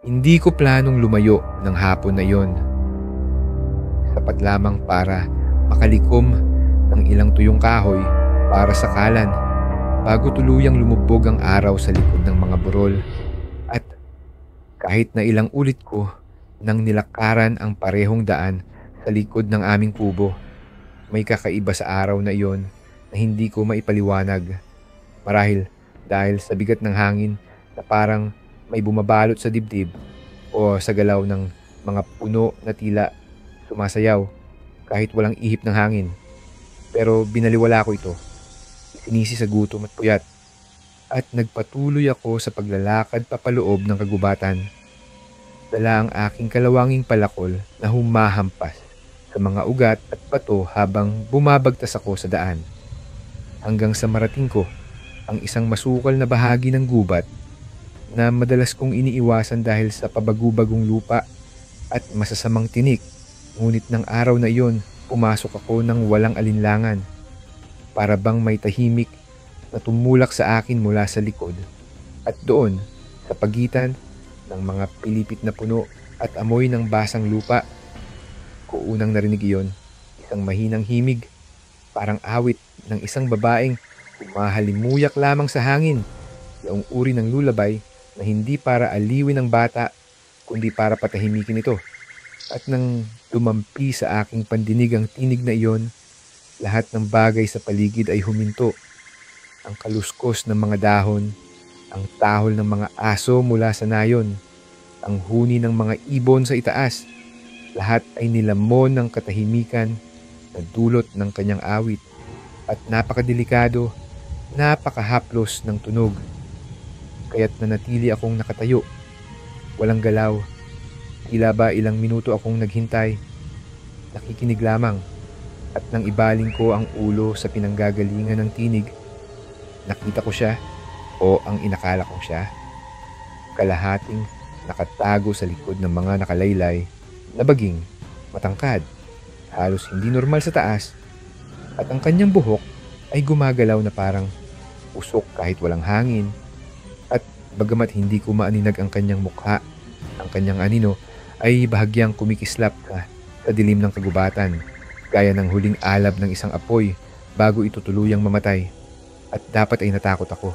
Hindi ko planong lumayo ng hapon na iyon. Sapat lamang para makalikom ng ilang tuyong kahoy para sakalan bago tuluyang lumubog ang araw sa likod ng mga burol. At kahit na ilang ulit ko nang nilakaran ang parehong daan sa likod ng aming kubo, may kakaiba sa araw na iyon na hindi ko maipaliwanag. Marahil dahil sa bigat ng hangin na parang may bumabalot sa dibdib o sa galaw ng mga puno na tila sumasayaw kahit walang ihip ng hangin. Pero binaliwala ko ito, sinisi sa gutom at puyat, at nagpatuloy ako sa paglalakad papaloob ng kagubatan. Dala ang aking kalawanging palakol na humahampas sa mga ugat at bato habang bumabagtas ako sa daan. Hanggang sa marating ko ang isang masukal na bahagi ng gubat na madalas kong iniiwasan dahil sa pabagubagong lupa at masasamang tinik. Ngunit ng araw na iyon, pumasok ako ng walang alinlangan. Para bang may tahimik na tumulak sa akin mula sa likod. At doon, sa pagitan ng mga pilipit na puno at amoy ng basang lupa, ko unang narinig iyon, isang mahinang himig, parang awit ng isang babaeng humahalimuyak lamang sa hangin, yung uri ng lulabay na hindi para aliwin ng bata, kundi para patahimikin ito. At nang dumampi sa aking pandinig ang tinig na iyon, lahat ng bagay sa paligid ay huminto. Ang kaluskos ng mga dahon, ang tahol ng mga aso mula sa nayon, ang huni ng mga ibon sa itaas, lahat ay nilamon ng katahimikan na dulot ng kanyang awit. At napakadelikado, napakahaplos ng tunog. Kaya't nanatili akong nakatayo, walang galaw. Tila ba ilang minuto akong naghintay, nakikinig lamang. At nang ibaling ko ang ulo sa pinanggagalingan ng tinig, nakita ko siya, o ang inakala kong siya, kalahating nakatago sa likod ng mga nakalaylay na baging, matangkad, halos hindi normal sa taas, at ang kanyang buhok ay gumagalaw na parang usok kahit walang hangin. At bagamat hindi ko maaninag ang kanyang mukha, ang kanyang anino ay bahagyang kumikislap sa dilim ng kagubatan, gaya ng huling alab ng isang apoy bago ito tuluyang mamatay. At dapat ay natakot ako.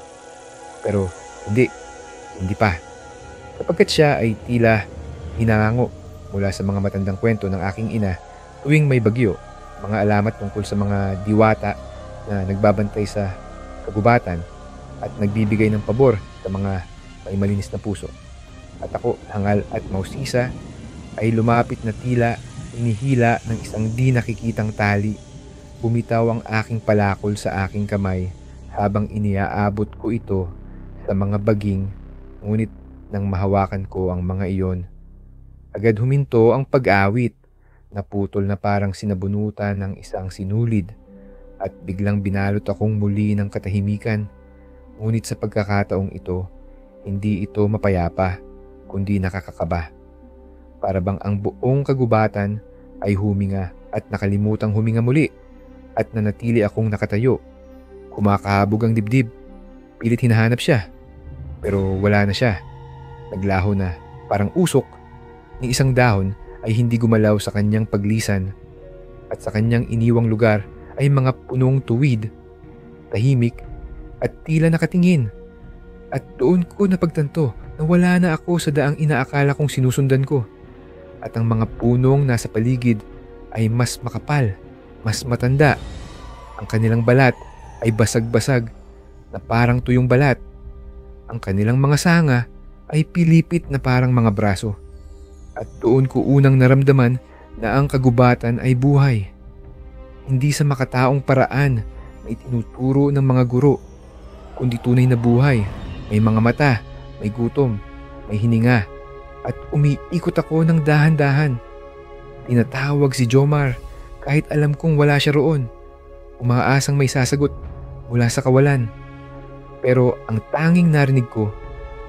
Pero hindi pa. Sapagkat siya ay tila hinangango mula sa mga matandang kwento ng aking ina tuwing may bagyo, mga alamat tungkol sa mga diwata na nagbabantay sa kagubatan at nagbibigay ng pabor sa mga may malinis na puso. At ako, hangal at mausisa, ay lumapit na tila inihila ng isang di nakikitang tali. Bumitaw ang aking palakol sa aking kamay habang iniaabot ko ito sa mga baging, ngunit nang mahawakan ko ang mga iyon, agad huminto ang pag-awit, naputol na parang sinabunutan ng isang sinulid, at biglang binalot akong muli ng katahimikan. Ngunit sa pagkakataong ito, hindi ito mapayapa, kundi nakakakaba. Para bang ang buong kagubatan ay huminga at nakalimutang huminga muli, at nanatili akong nakatayo. Kumakahabog ang dibdib. Pilit hinahanap siya. Pero wala na siya. Naglaho na, parang usok ni isang dahon ay hindi gumalaw sa kanyang paglisan. At sa kanyang iniwang lugar ay mga punong tuwid, tahimik at tila nakatingin. At doon ko napagtanto na wala na ako sa daang inaakala kong sinusundan ko. At ang mga punong nasa paligid ay mas makapal, mas matanda. Ang kanilang balat ay basag-basag na parang tuyong balat. Ang kanilang mga sanga ay pilipit na parang mga braso. At doon ko unang naramdaman na ang kagubatan ay buhay. Hindi sa makataong paraan na itinuturo ng mga guro, kundi tunay na buhay. May mga mata, may gutom, may hininga, at umiikot ako ng dahan-dahan. Tinatawag si Jomar kahit alam kong wala siya roon. Umaasang may sasagot mula sa kawalan. Pero ang tanging narinig ko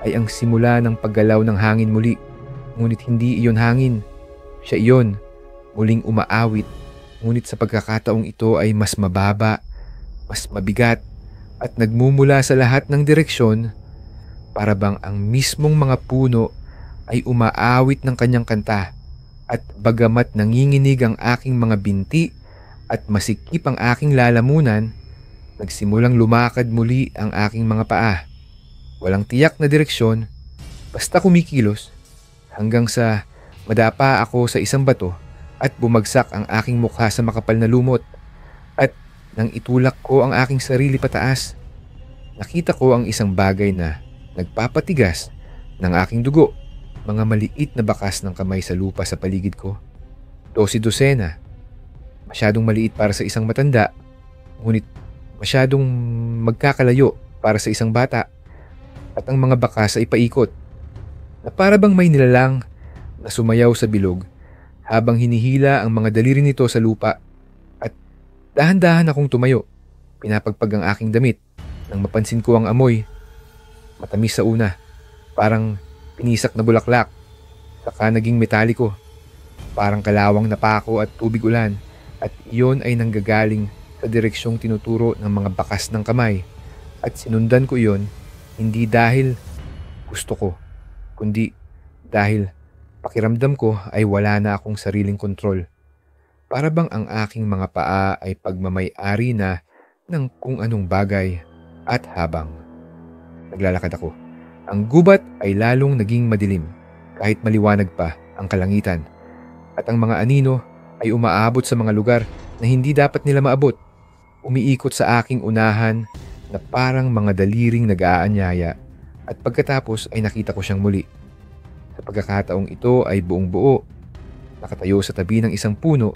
ay ang simula ng paggalaw ng hangin muli. Ngunit hindi iyon hangin. Siya iyon, muling umaawit. Ngunit sa pagkakataong ito ay mas mababa, mas mabigat, at nagmumula sa lahat ng direksyon. Para bang ang mismong mga puno ay umaawit ng kanyang kanta at bagamat nanginginig ang aking mga binti at masikip ang aking lalamunan, nagsimulang lumakad muli ang aking mga paa. Walang tiyak na direksyon, basta kumikilos hanggang sa madapa ako sa isang bato at bumagsak ang aking mukha sa makapal na lumot. At nang itulak ko ang aking sarili pataas, nakita ko ang isang bagay na nagpapatigas ng aking dugo. Mga maliit na bakas ng kamay sa lupa sa paligid ko. Dosi-dosena. Masyadong maliit para sa isang matanda, ngunit masyadong magkakalayo para sa isang bata. At ang mga bakas ay paikot, na para bang may nilalang na sumayaw sa bilog habang hinihila ang mga daliri nito sa lupa. At dahan-dahan akong tumayo, pinapagpag ang aking damit nang mapansin ko ang amoy. Matamis sa una, parang pinisak na bulaklak, saka naging metaliko, parang kalawang na pako at tubig ulan, at iyon ay nanggagaling sa direksyong tinuturo ng mga bakas ng kamay. At sinundan ko iyon, hindi dahil gusto ko, kundi dahil pakiramdam ko ay wala na akong sariling kontrol. Para bang ang aking mga paa ay pagmamay-ari na ng kung anong bagay. At habang naglalakad ako, ang gubat ay lalong naging madilim kahit maliwanag pa ang kalangitan. At ang mga anino ay umaabot sa mga lugar na hindi dapat nila maabot. Umiikot sa aking unahan na parang mga daliring nag-aanyaya, at pagkatapos ay nakita ko siyang muli. Sa pagkakataong ito ay buong buo, nakatayo sa tabi ng isang puno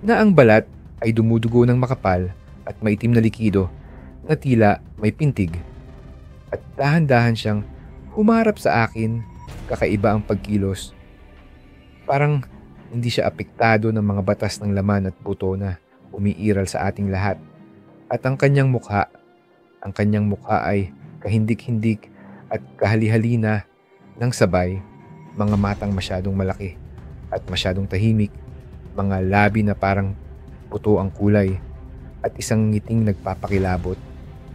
na ang balat ay dumudugo ng makapal at maitim na likido na tila may pintig. At dahan-dahan siyang humarap sa akin, kakaiba ang pagkilos. Parang hindi siya apektado ng mga batas ng laman at buto na umiiral sa ating lahat. At ang kanyang mukha ay kahindik-hindik at kahali-halina ng sabay, mga matang masyadong malaki at masyadong tahimik, mga labi na parang puto ang kulay, at isang ngiting nagpapakilabot.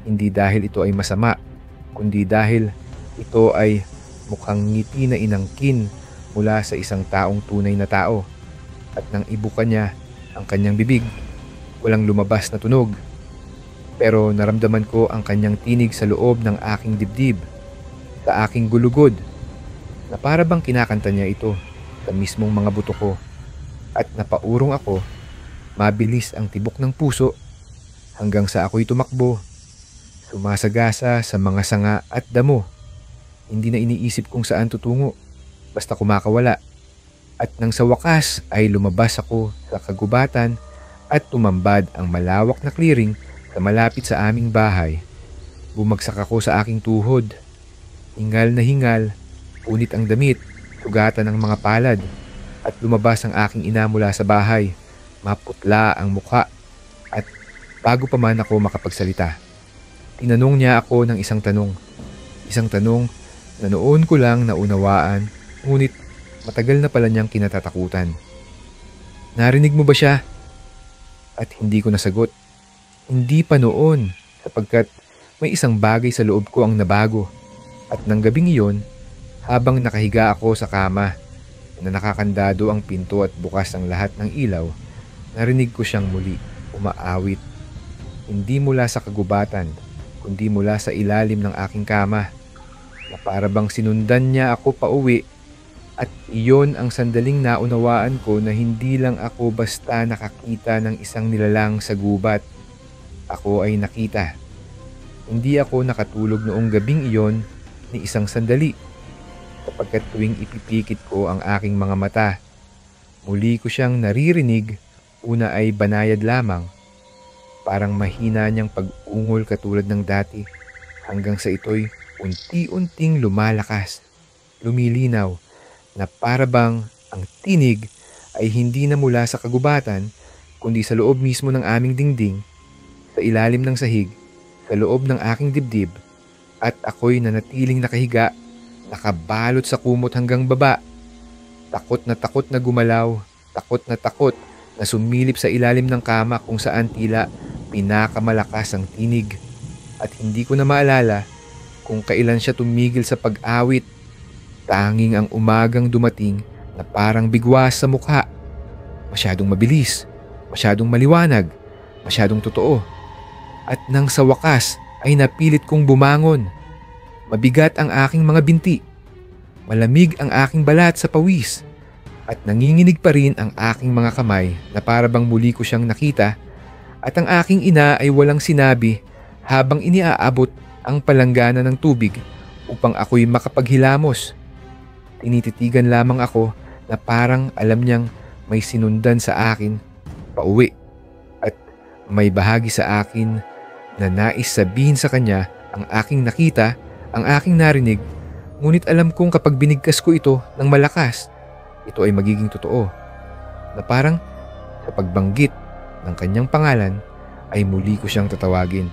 Hindi dahil ito ay masama, kundi dahil ito ay mukhang ngiti na inangkin mula sa isang taong tunay na tao. At nang ibuka niya ang kanyang bibig, walang lumabas na tunog. Pero naramdaman ko ang kanyang tinig sa loob ng aking dibdib, sa aking gulugod, na para bang kinakanta niya ito sa mismong mga buto ko. At napaurong ako, mabilis ang tibok ng puso, hanggang sa ako'y tumakbo, sumasagasa sa mga sanga at damo. Hindi na iniisip kung saan tutungo, basta kumakawala. At nang sa wakas ay lumabas ako sa kagubatan at tumambad ang malawak na clearing sa malapit sa aming bahay. Bumagsak ako sa aking tuhod. Hingal na hingal, punit ang damit, sugatan ng mga palad, at lumabas ang aking ina mula sa bahay. Maputla ang mukha, at bago pa man ako makapagsalita, tinanong niya ako ng isang tanong. Isang tanong na noon ko lang naunawaan, ngunit matagal na pala niyang kinatatakutan. Narinig mo ba siya? At hindi ko nasagot. Hindi pa noon, sapagkat may isang bagay sa loob ko ang nabago. At nang gabing iyon, habang nakahiga ako sa kama na nakakandado ang pinto at bukas ang lahat ng ilaw, narinig ko siyang muli umaawit. Hindi mula sa kagubatan, kundi mula sa ilalim ng aking kama, na para bang sinundan niya ako pauwi. At iyon ang sandaling naunawaan ko na hindi lang ako basta nakakita ng isang nilalang sa gubat. Ako ay nakita. Hindi ako nakatulog noong gabing iyon ni isang sandali, sapagkat tuwing ipipikit ko ang aking mga mata, muli ko siyang naririnig. Una ay banayad lamang, parang mahina niyang pag-ungol katulad ng dati, hanggang sa ito'y unti-unting lumalakas, lumilinaw, na para bang ang tinig ay hindi na mula sa kagubatan, kundi sa loob mismo ng aming dingding, sa ilalim ng sahig, sa loob ng aking dibdib. At ako'y nanatiling nakahiga, nakabalot sa kumot hanggang baba. Takot na gumalaw, takot na sumilip sa ilalim ng kama kung saan tila pinakamalakas ang tinig. At hindi ko na maalala kung kailan siya tumigil sa pag-awit. Tanging ang umagang dumating na parang bigwas sa mukha. Masyadong mabilis, masyadong maliwanag, masyadong totoo. At nang sa wakas ay napilit kong bumangon. Mabigat ang aking mga binti. Malamig ang aking balat sa pawis. At nanginginig pa rin ang aking mga kamay na para bang muli ko siyang nakita. At ang aking ina ay walang sinabi habang iniaabot ang palanggana ng tubig upang ako'y makapaghilamos. Tinititigan lamang ako na parang alam niyang may sinundan sa akin pauwi at may bahagi sa akin na nais sabihin sa kanya ang aking nakita, ang aking narinig, ngunit alam kong kapag binigkas ko ito ng malakas, ito ay magiging totoo. Na parang sa pagbanggit ng kanyang pangalan ay muli ko siyang tatawagin.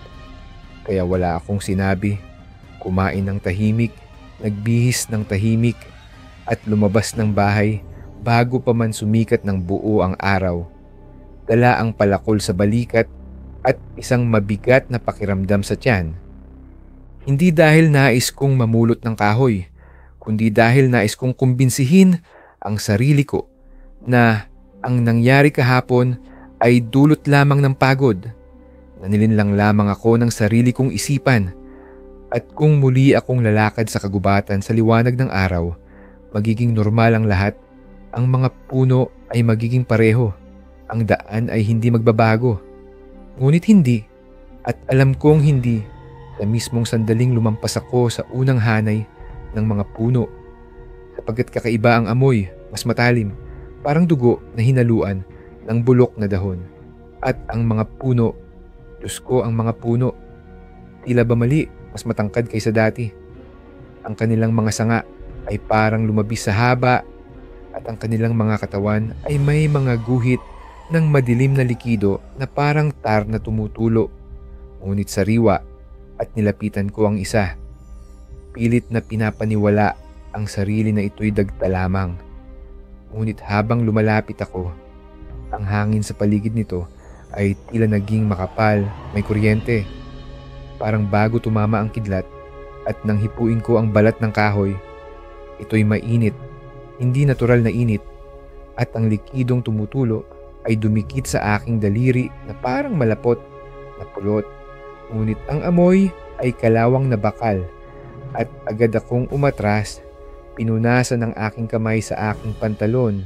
Kaya wala akong sinabi, kumain ng tahimik, nagbihis ng tahimik at lumabas ng bahay bago pa man sumikat ng buo ang araw. Dala ang palakol sa balikat at isang mabigat na pakiramdam sa tiyan. Hindi dahil nais kong mamulot ng kahoy, kundi dahil nais kong kumbinsihin ang sarili ko na ang nangyari kahapon ay dulot lamang ng pagod. Nanilinlang lamang ako ng sarili kong isipan at kung muli akong lalakad sa kagubatan sa liwanag ng araw, magiging normal ang lahat. Ang mga puno ay magiging pareho. Ang daan ay hindi magbabago. Ngunit hindi, at alam kong hindi, sa mismong sandaling lumampas ako sa unang hanay ng mga puno. Sapagkat kakaiba ang amoy, mas matalim, parang dugo na hinaluan ng bulok na dahon. At ang mga puno, Diyos ko, ang mga puno, tila ba mali, mas matangkad kaysa dati. Ang kanilang mga sanga ay parang lumabis sa haba at ang kanilang mga katawan ay may mga guhit ng madilim na likido na parang tar na tumutulo. Ngunit sariwa at nilapitan ko ang isa. Pilit na pinapaniwala ang sarili na ito'y dagta lamang. Ngunit habang lumalapit ako, ang hangin sa paligid nito ay tila naging makapal, may kuryente. Parang bago tumama ang kidlat at nang hipuin ko ang balat ng kahoy, ito'y mainit, hindi natural na init at ang likidong tumutulo ay dumikit sa aking daliri na parang malapot na pulot. Ngunit ang amoy ay kalawang na bakal at agad akong umatras, pinunasan ng aking kamay sa aking pantalon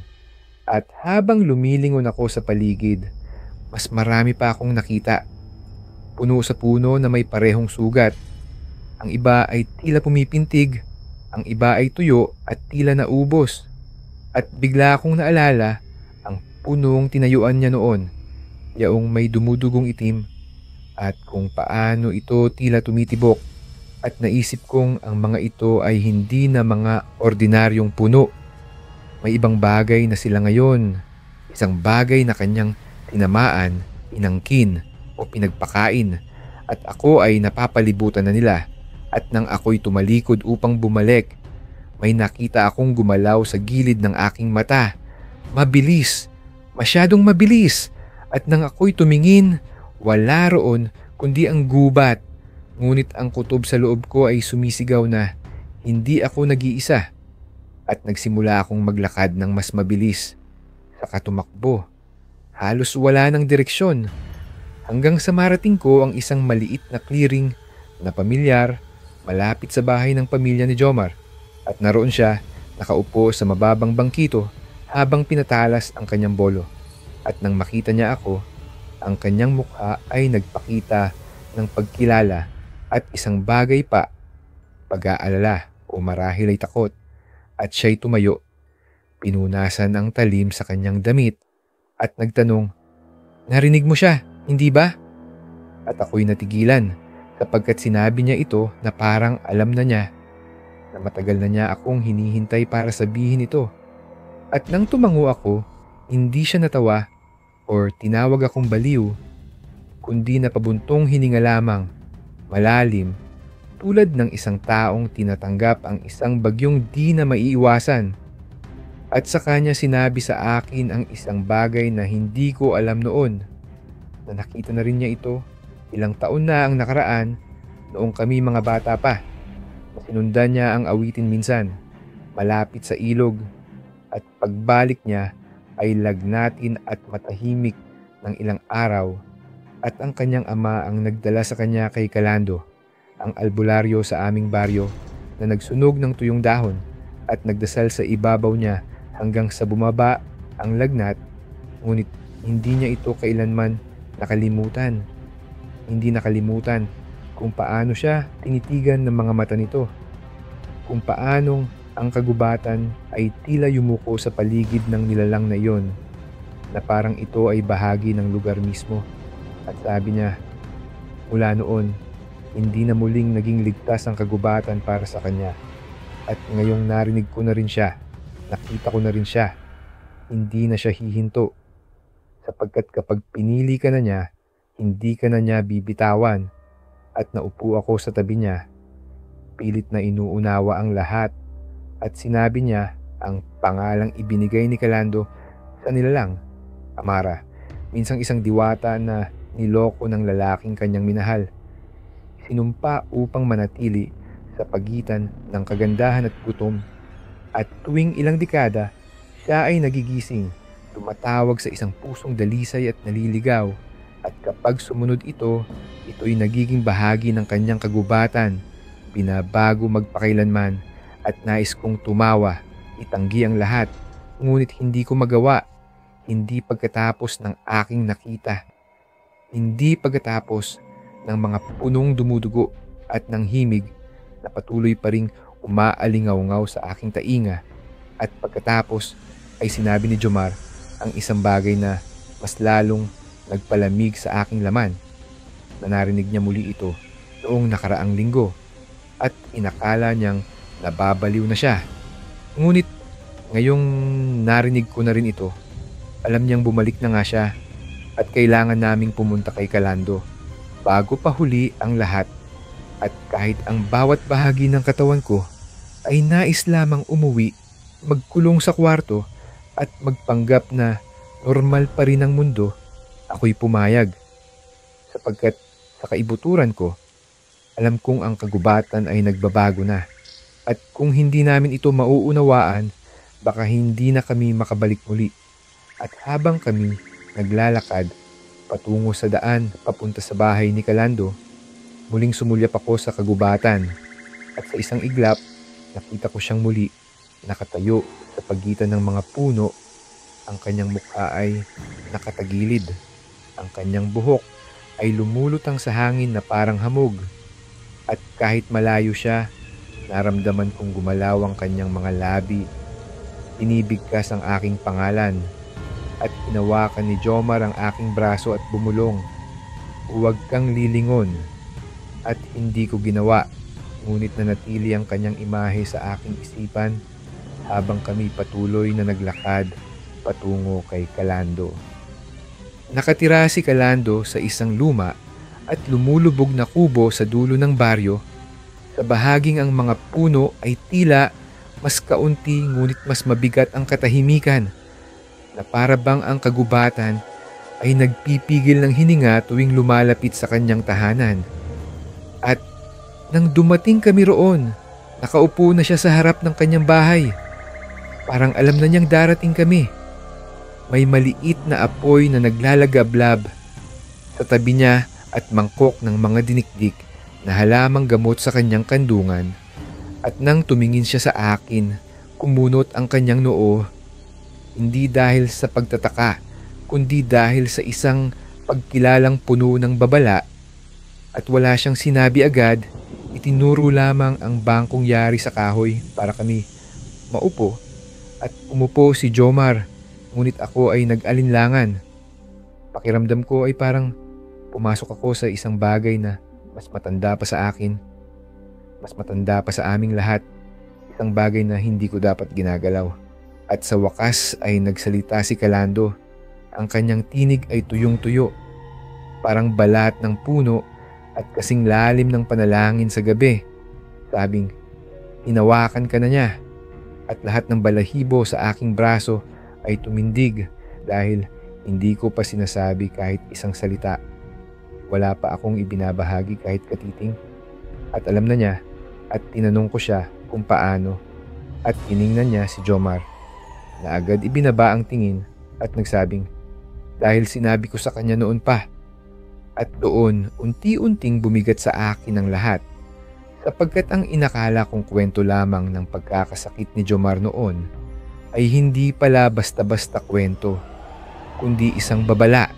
at habang lumilingon ako sa paligid, mas marami pa akong nakita. Puno sa puno na may parehong sugat. Ang iba ay tila pumipintig, ang iba ay tuyo at tila naubos. At bigla akong naalala ang punong tinayuan niya noon, yaong may dumudugong itim at kung paano ito tila tumitibok at naisip kong ang mga ito ay hindi na mga ordinaryong puno. May ibang bagay na sila ngayon, isang bagay na kanyang tinamaan, inangkin o pinagpakain at ako ay napapalibutan na nila at nang ako'y tumalikod upang bumalik, may nakita akong gumalaw sa gilid ng aking mata. Mabilis, masyadong mabilis at nang ako'y tumingin, wala roon kundi ang gubat. Ngunit ang kutob sa loob ko ay sumisigaw na hindi ako nag-iisa at nagsimula akong maglakad ng mas mabilis. Saka tumakbo. Halos wala ng direksyon hanggang sa marating ko ang isang maliit na clearing na pamilyar malapit sa bahay ng pamilya ni Jomar at naroon siya nakaupo sa mababang bangkito habang pinatalas ang kanyang bolo at nang makita niya ako, ang kanyang mukha ay nagpakita ng pagkilala at isang bagay pa, pag-aalala o marahil ay takot at siya'y tumayo. Pinunasan ang talim sa kanyang damit at nagtanong, "Narinig mo siya, hindi ba?" At ako'y natigilan sapagkat sinabi niya ito na parang alam na niya na matagal na niya akong hinihintay para sabihin ito. At nang tumango ako, hindi siya natawa or tinawag akong baliw, kundi napabuntong hininga lamang, malalim, tulad ng isang taong tinatanggap ang isang bagyong di na maiiwasan. At sa kanya sinabi sa akin ang isang bagay na hindi ko alam noon, na nakita na rin niya ito ilang taon na ang nakaraan noong kami mga bata pa, na sinundan niya ang awitin minsan. malapit sa ilog, at pagbalik niya ay lagnatin at matahimik ng ilang araw, at ang kanyang ama ang nagdala sa kanya kay Calando, ang albularyo sa aming baryo, na nagsunog ng tuyong dahon at nagdasal sa ibabaw niya hanggang sa bumaba ang lagnat, ngunit hindi niya ito kailanman nakalimutan. Hindi nakalimutan kung paano siya tinitigan ng mga mata nito, kung paanong ang kagubatan ay tila yumuko sa paligid ng nilalang na iyon, na parang ito ay bahagi ng lugar mismo. At sabi niya, mula noon, hindi na muling naging ligtas ang kagubatan para sa kanya. At ngayong narinig ko na rin siya, nakita ko na rin siya, hindi na siya hihinto. Sapagkat kapag pinili ka na niya, hindi ka na niya bibitawan. At naupo ako sa tabi niya, pilit na inuunawa ang lahat, at sinabi niya ang pangalang ibinigay ni Calando sa nilalang, Amara, minsang isang diwata na niloko ng lalaking kanyang minahal. Sinumpa upang manatili sa pagitan ng kagandahan at gutom, at tuwing ilang dekada, siya ay nagigising, tumatawag sa isang pusong dalisay at naliligaw, at kapag sumunod ito, ito'y nagiging bahagi ng kanyang kagubatan, binabago magpakailanman, at nais kong tumawa, itanggi ang lahat, ngunit hindi ko magawa, hindi pagkatapos ng aking nakita. Hindi pagkatapos ng mga punong dumudugo at ng himig na patuloy pa ring umaalingaw-ngaw sa aking tainga, at pagkatapos ay sinabi ni Jomar ang isang bagay na mas lalong nagpalamig sa aking laman, na narinig niya muli ito noong nakaraang linggo, at inakala niyang nababaliw na siya. Ngunit ngayong narinig ko na rin ito, alam niyang bumalik na nga siya, at kailangan naming pumunta kay Calando bago pa huli ang lahat, at kahit ang bawat bahagi ng katawan ko ay nais lamang umuwi, magkulong sa kwarto at magpanggap na normal pa rin ang mundo, ako'y pumayag. Sapagkat sa kaibuturan ko, alam kong ang kagubatan ay nagbabago na, at kung hindi namin ito mauunawaan, baka hindi na kami makabalik muli. At habang kami naglalakad patungo sa daan papunta sa bahay ni Calando, muling sumulyap ako sa kagubatan, at sa isang iglap, nakita ko siyang muli, nakatayo sa pagitan ng mga puno. Ang kanyang mukha ay nakatagilid. Ang kanyang buhok ay lumulutang sa hangin na parang hamog. At kahit malayo siya, naramdaman kong gumalaw ang kanyang mga labi. Inibigkas ang aking pangalan, at hinawakan ni Jomar ang aking braso at bumulong, "Huwag kang lilingon." At hindi ko ginawa, ngunit nanatili ang kanyang imahe sa aking isipan habang kami patuloy na naglakad patungo kay Calando. Nakatira si Calando sa isang luma at lumulubog na kubo sa dulo ng baryo. Sa bahaging ang mga puno ay tila mas kaunti ngunit mas mabigat ang katahimikan, na para bang ang kagubatan ay nagpipigil ng hininga tuwing lumalapit sa kanyang tahanan. At nang dumating kami roon, nakaupo na siya sa harap ng kanyang bahay. Parang alam na niyang darating kami. May maliit na apoy na naglalagablab sa tabi niya at mangkok ng mga dinikdik na halamang gamot sa kanyang kandungan. At nang tumingin siya sa akin, kumunot ang kanyang noo, hindi dahil sa pagtataka, kundi dahil sa isang pagkilalang puno ng babala. At wala siyang sinabi agad, itinuro lamang ang bangkong yari sa kahoy para kami maupo. At umupo si Jomar, ngunit ako ay nag-alinlangan. Pakiramdam ko ay parang pumasok ako sa isang bagay na mas matanda pa sa akin. Mas matanda pa sa aming lahat. Isang bagay na hindi ko dapat ginagalaw. At sa wakas ay nagsalita si Calando. Ang kanyang tinig ay tuyong-tuyo, parang balat ng puno at kasing lalim ng panalangin sa gabi. Sabing, hinawakan ka na niya. At lahat ng balahibo sa aking braso ay tumindig dahil hindi ko pa sinasabi kahit isang salita. Wala pa akong ibinabahagi kahit katiting. At alam na niya, at tinanong ko siya kung paano. at tiningnan niya si Jomar na agad ibinaba ang tingin at nagsabing, "Dahil sinabi ko sa kanya noon pa." At doon unti-unting bumigat sa akin ang lahat, sapagkat ang inakala kong kwento lamang ng pagkakasakit ni Jomar noon ay hindi pala basta-basta kwento, kundi isang babala,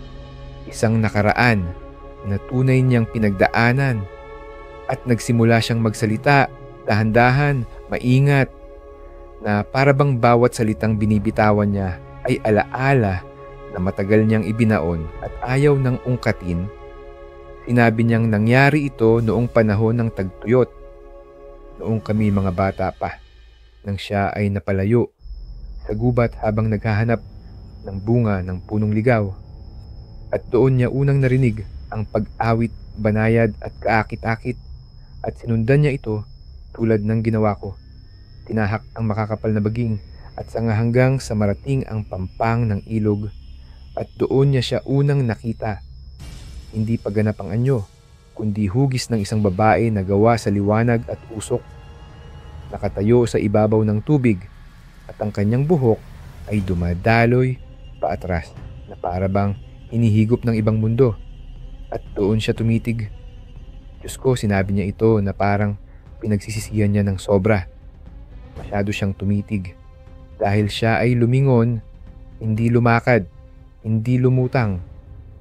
isang nakaraan na tunay niyang pinagdaanan. At nagsimula siyang magsalita, dahan-dahan, maingat, na para bang bawat salitang binibitawan niya ay alaala na matagal niyang ibinaon at ayaw ng ungkatin. Sinabi niyang nangyari ito noong panahon ng tagtuyot, noong kami mga bata pa, nang siya ay napalayo sa gubat habang naghahanap ng bunga ng punong ligaw. At doon niya unang narinig ang pag-awit, banayad at kaakit-akit, at sinundan niya ito tulad ng ginawa ko. Tinahak ang makakapal na baging at sanga hanggang sa marating ang pampang ng ilog, at doon niya siya unang nakita. Hindi paganap ang anyo, kundi hugis ng isang babae na gawa sa liwanag at usok. Nakatayo sa ibabaw ng tubig, at ang kanyang buhok ay dumadaloy paatras na para bang hinihigop ng ibang mundo. At doon siya tumitig. Diyos ko, sinabi niya ito na parang pinagsisisihan niya ng sobra. Masyado siyang tumitig dahil siya ay lumingon, hindi lumakad, hindi lumutang,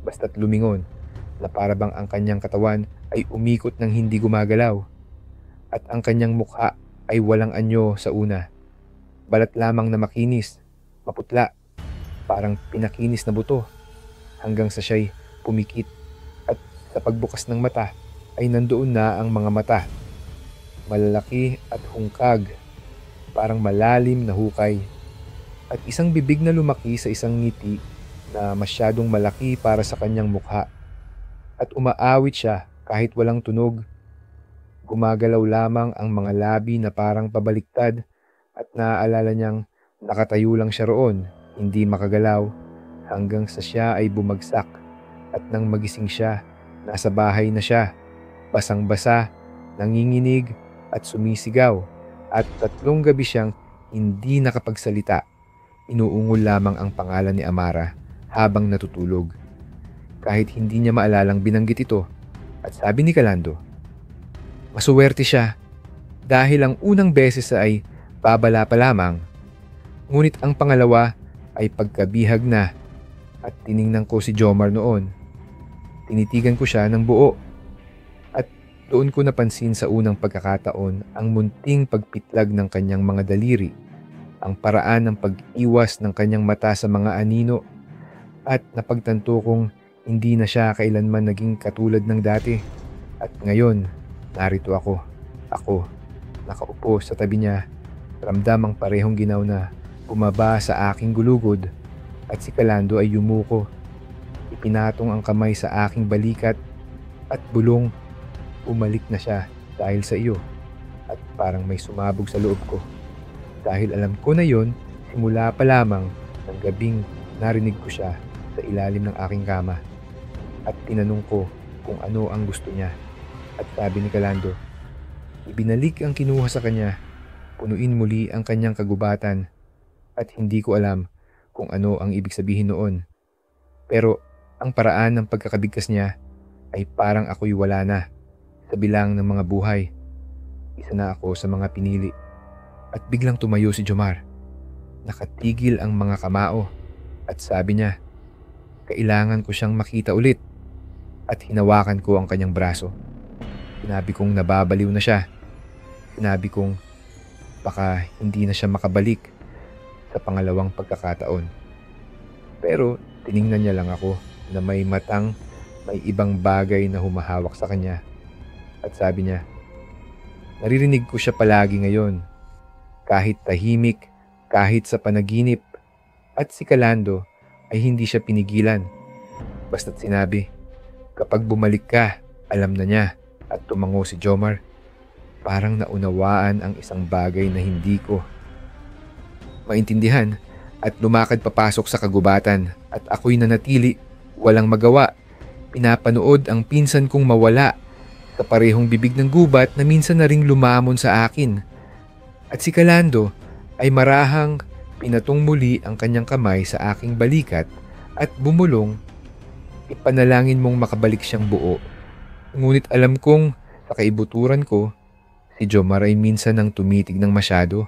basta't lumingon, na para bang ang kanyang katawan ay umikot ng hindi gumagalaw, at ang kanyang mukha ay walang anyo sa una. Balat lamang na makinis, maputla, parang pinakinis na buto, hanggang sa siya'y pumikit, at sa pagbukas ng mata ay nandoon na ang mga mata. Malalaki at hungkag, parang malalim na hukay, at isang bibig na lumaki sa isang ngiti na masyadong malaki para sa kanyang mukha. At umaawit siya kahit walang tunog. Gumagalaw lamang ang mga labi na parang pabaliktad, at naaalala niyang nakatayo lang siya roon, hindi makagalaw, hanggang sa siya ay bumagsak. At nang magising siya, nasa bahay na siya, basang-basa, nanginginig at sumisigaw, at 3 gabi siyang hindi nakapagsalita. Inuungol lamang ang pangalan ni Amara habang natutulog, kahit hindi niya maalalang binanggit ito. At sabi ni Calando, masuwerte siya dahil ang unang beses ay babala pa lamang, ngunit ang pangalawa ay pagkabihag na. At tiningnan ko si Jomar noon. Tinitigan ko siya ng buo, at doon ko napansin sa unang pagkakataon ang munting pagpitlag ng kanyang mga daliri, ang paraan ng pag-iwas ng kanyang mata sa mga anino, at napagtanto kong hindi na siya kailanman naging katulad ng dati. At ngayon, narito ako, nakaupo sa tabi niya, ramdam ang parehong ginaw na bumaba sa aking gulugod. At si Calando ay yumuko, ipinatong ang kamay sa aking balikat, at bulong, "Umalik na siya dahil sa iyo." At parang may sumabog sa loob ko, dahil alam ko na yon simula pa lamang ng gabing narinig ko siya sa ilalim ng aking kama. At tinanong ko kung ano ang gusto niya, at sabi ni Calando, ibinalik ang kinuha sa kanya, punuin muli ang kanyang kagubatan. At hindi ko alam kung ano ang ibig sabihin noon, pero ang paraan ng pagkakabigkas niya ay parang ako'y wala na sa bilang ng mga buhay. Isa na ako sa mga pinili. At biglang tumayo si Jomar. Nakatigil ang mga kamao, at sabi niya, kailangan ko siyang makita ulit. At hinawakan ko ang kanyang braso. Sinabi kong nababaliw na siya. Sinabi kong baka hindi na siya makabalik sa pangalawang pagkakataon. Pero tiningnan niya lang ako na may matang may ibang bagay na humahawak sa kanya. At sabi niya, naririnig ko siya palagi ngayon, kahit tahimik, kahit sa panaginip. At si Calando ay hindi siya pinigilan. Basta't sinabi, kapag bumalik ka, alam na niya. At tumango si Jomar. Parang naunawaan ang isang bagay na hindi ko maintindihan, at lumakad papasok sa kagubatan. At ako'y nanatili, walang magawa. Pinapanood ang pinsan kong mawala sa parehong bibig ng gubat na minsan na ring lumamon sa akin. At si Calando ay marahang pinatong muli ang kanyang kamay sa aking balikat at bumulong, "Ipanalangin mong makabalik siyang buo." Ngunit alam kong sa kaibuturan ko, si Jomar ay minsan nang tumitig ng masyado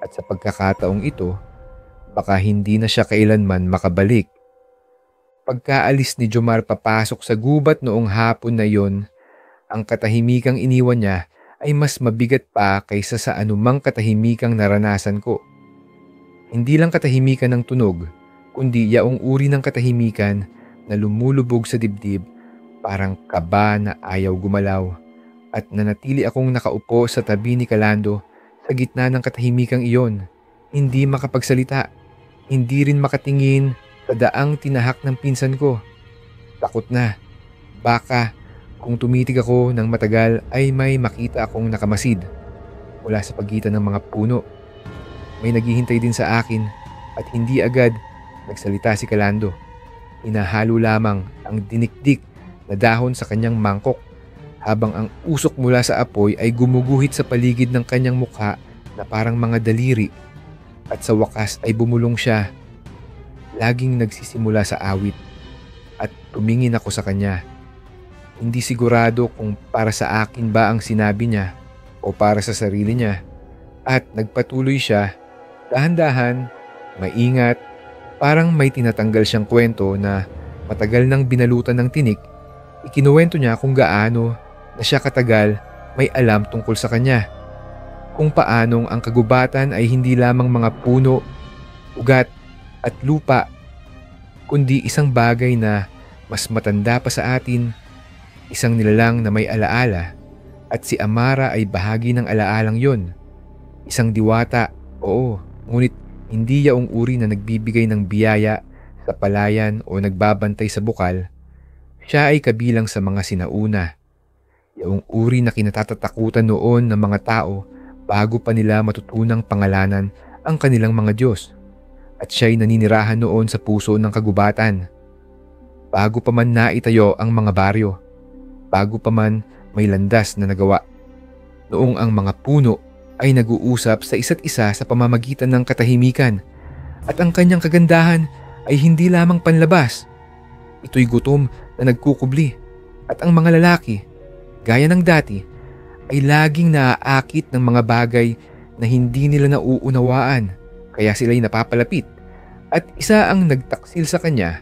at sa pagkakataong ito, baka hindi na siya kailanman makabalik. Pagkaalis ni Jomar papasok sa gubat noong hapon na yon, ang katahimikang iniwan niya ay mas mabigat pa kaysa sa anumang katahimikang naranasan ko. Hindi lang katahimikan ng tunog, kundi yaong uri ng katahimikan na lumulubog sa dibdib, parang kaba na ayaw gumalaw, at nanatili akong nakaupo sa tabi ni Calando sa gitna ng katahimikang iyon, hindi makapagsalita, hindi rin makatingin sa daang tinahak ng pinsan ko. Takot na, baka kung tumitig ako ng matagal ay may makita akong nakamasid mula sa pagitan ng mga puno. May naghihintay din sa akin at hindi agad nagsalita si Calando. Hinahalo lamang ang dinikdik na dahon sa kanyang mangkok habang ang usok mula sa apoy ay gumuguhit sa paligid ng kanyang mukha na parang mga daliri, at sa wakas ay bumulong siya. Laging nagsisimula sa awit at tumingin ako sa kanya. Hindi sigurado kung para sa akin ba ang sinabi niya o para sa sarili niya, at nagpatuloy siya, dahan-dahan, maingat, parang may tinatanggal siyang kwento na matagal nang binalutan ng tinik. Ikinuwento niya kung gaano na siya katagal may alam tungkol sa kanya, kung paanong ang kagubatan ay hindi lamang mga puno, ugat at lupa, kundi isang bagay na mas matanda pa sa atin, isang nilalang na may alaala, at si Amara ay bahagi ng alaalang yon. Isang diwata, oo, ngunit hindi yaong uri na nagbibigay ng biyaya sa palayan o nagbabantay sa bukal. Siya ay kabilang sa mga sinauna, yaong uri na kinatatakutan noon ng mga tao bago pa nila matutunang pangalanan ang kanilang mga Diyos. At siya'y naninirahan noon sa puso ng kagubatan. Bago pa man naitayo ang mga baryo, bago pa man may landas na nagawa, noong ang mga puno ay nag-uusap sa isa't isa sa pamamagitan ng katahimikan, at ang kanyang kagandahan ay hindi lamang panlabas. Ito'y gutom na nagkukubli, at ang mga lalaki, gaya ng dati, ay laging naaakit ng mga bagay na hindi nila nauunawaan, kaya sila'y napapalapit, at isa ang nagtaksil sa kanya,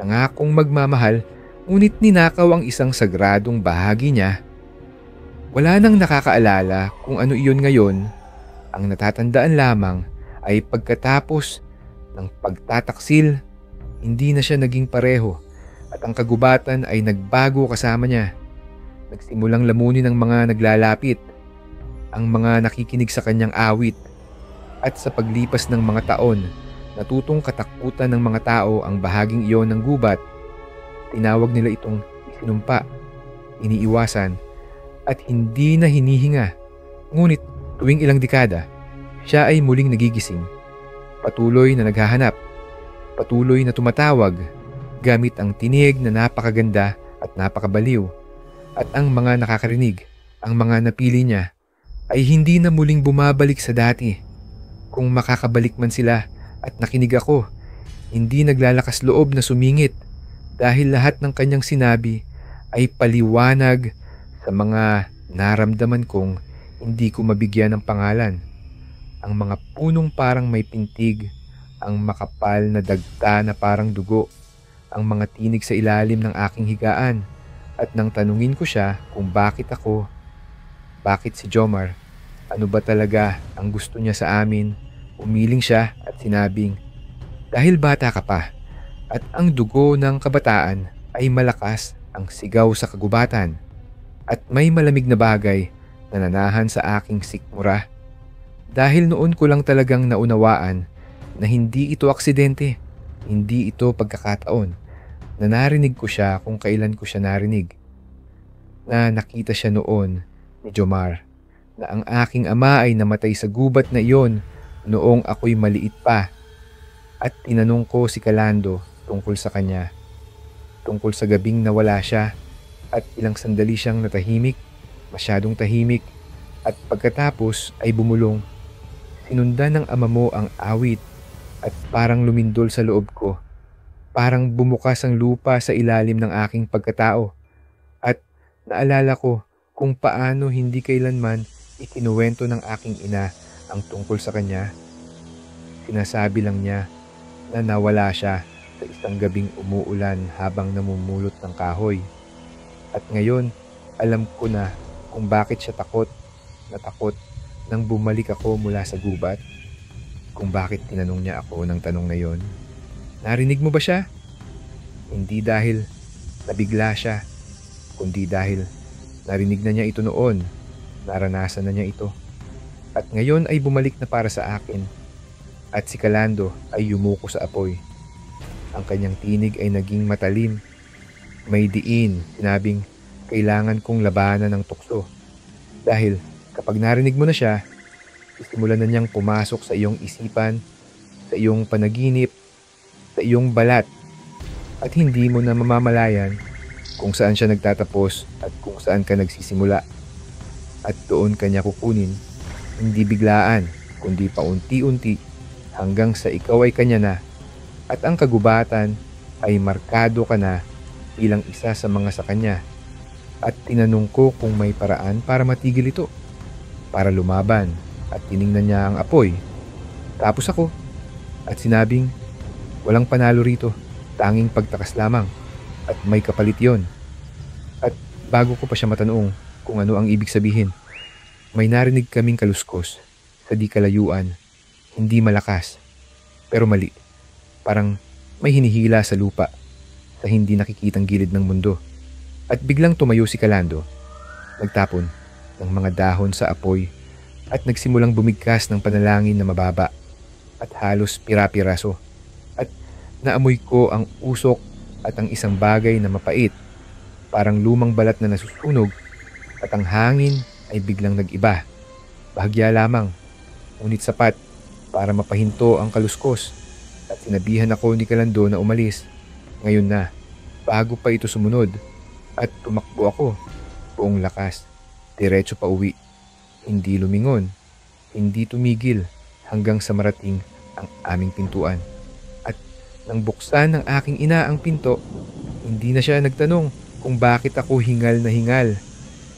nangakong magmamahal, ngunit ninakaw ang isang sagradong bahagi niya. Wala nang nakakaalala kung ano iyon ngayon. Ang natatandaan lamang ay pagkatapos ng pagtataksil, hindi na siya naging pareho, at ang kagubatan ay nagbago kasama niya. Nagsimulang lamunin ng mga naglalapit, ang mga nakikinig sa kanyang awit, at sa paglipas ng mga taon, natutong katakutan ng mga tao ang bahaging iyon ng gubat. Tinawag nila itong isinumpa, iniiwasan, at hindi na hinihinga. Ngunit tuwing ilang dekada, siya ay muling nagigising. Patuloy na naghahanap, patuloy na tumatawag, gamit ang tinig na napakaganda at napakabaliw. At ang mga nakakarinig, ang mga napili niya, ay hindi na muling bumabalik sa dati. Kung makakabalik man sila at nakinig ako, hindi naglalakas loob na sumingit, dahil lahat ng kanyang sinabi ay paliwanag sa mga naramdaman kong hindi ko mabigyan ng pangalan. Ang mga punong parang may pintig, ang makapal na dagta na parang dugo, ang mga tinig sa ilalim ng aking higaan, at nang tanungin ko siya kung bakit ako, bakit si Jomar, ano ba talaga ang gusto niya sa amin, umiling siya at sinabing, "Dahil bata ka pa, at ang dugo ng kabataan ay malakas ang sigaw sa kagubatan, at may malamig na bagay na nanahan sa aking sikmura." Dahil noon ko lang talagang naunawaan na hindi ito aksidente, hindi ito pagkakataon, na narinig ko siya kung kailan ko siya narinig. Na nakita siya noon ni Jomar, na ang aking ama ay namatay sa gubat na iyon noong ako'y maliit pa, at tinanong ko si Calando tungkol sa kanya, tungkol sa gabing nawala siya, at ilang sandali siyang natahimik, masyadong tahimik, at pagkatapos ay bumulong, sinundan ng ama mo ang awit at parang lumindol sa loob ko. Parang bumukas ang lupa sa ilalim ng aking pagkatao. At naalala ko kung paano hindi kailanman ikinuwento ng aking ina ang tungkol sa kanya. Sinasabi lang niya na nawala siya sa isang gabing umuulan habang namumulot ng kahoy. At ngayon, alam ko na kung bakit siya natakot nang bumalik ako mula sa gubat. Kung bakit tinanong niya ako ng tanong na yon. Narinig mo ba siya? Hindi dahil nabigla siya, kundi dahil narinig na niya ito noon, naranasan na niya ito. At ngayon ay bumalik na para sa akin. At si Calando ay yumuko sa apoy. Ang kanyang tinig ay naging matalim. May diin, sinabing kailangan kong labanan ng tukso. Dahil kapag narinig mo na siya, simulan na niyang pumasok sa iyong isipan, sa iyong panaginip, sa iyong balat. At hindi mo na mamamalayan kung saan siya nagtatapos at kung saan ka nagsisimula. At doon ka niya kukunin, hindi biglaan, kundi paunti-unti hanggang sa ikaw ay kanya na. At ang kagubatan ay markado ka na bilang isa sa mga sa kanya. At tinanong ko kung may paraan para matigil ito, para lumaban. At tiningnan niya ang apoy. Tapos ako. At sinabing, walang panalo rito, tanging pagtakas lamang. At may kapalit yon. At bago ko pa siya matanong kung ano ang ibig sabihin, may narinig kaming kaluskos sa di kalayuan. Hindi malakas, pero mali. Parang may hinihila sa lupa, sa hindi nakikitang gilid ng mundo. At biglang tumayo si Calando. Nagtapon ng mga dahon sa apoy at nagsimulang bumigkas ng panalangin na mababa at halos pira-piraso. At naamoy ko ang usok at ang isang bagay na mapait, parang lumang balat na nasusunog, at ang hangin ay biglang nag-iba. Bahagya lamang, ngunit sapat para mapahinto ang kaluskos. At sinabihan ako ni Calando na umalis. Ngayon na, bago pa ito sumunod. At tumakbo ako, buong lakas, diretso pa uwi. Hindi lumingon, hindi tumigil hanggang sa marating ang aming pintuan. At nang buksan ng aking ina ang pinto, hindi na siya nagtanong kung bakit ako hingal na hingal.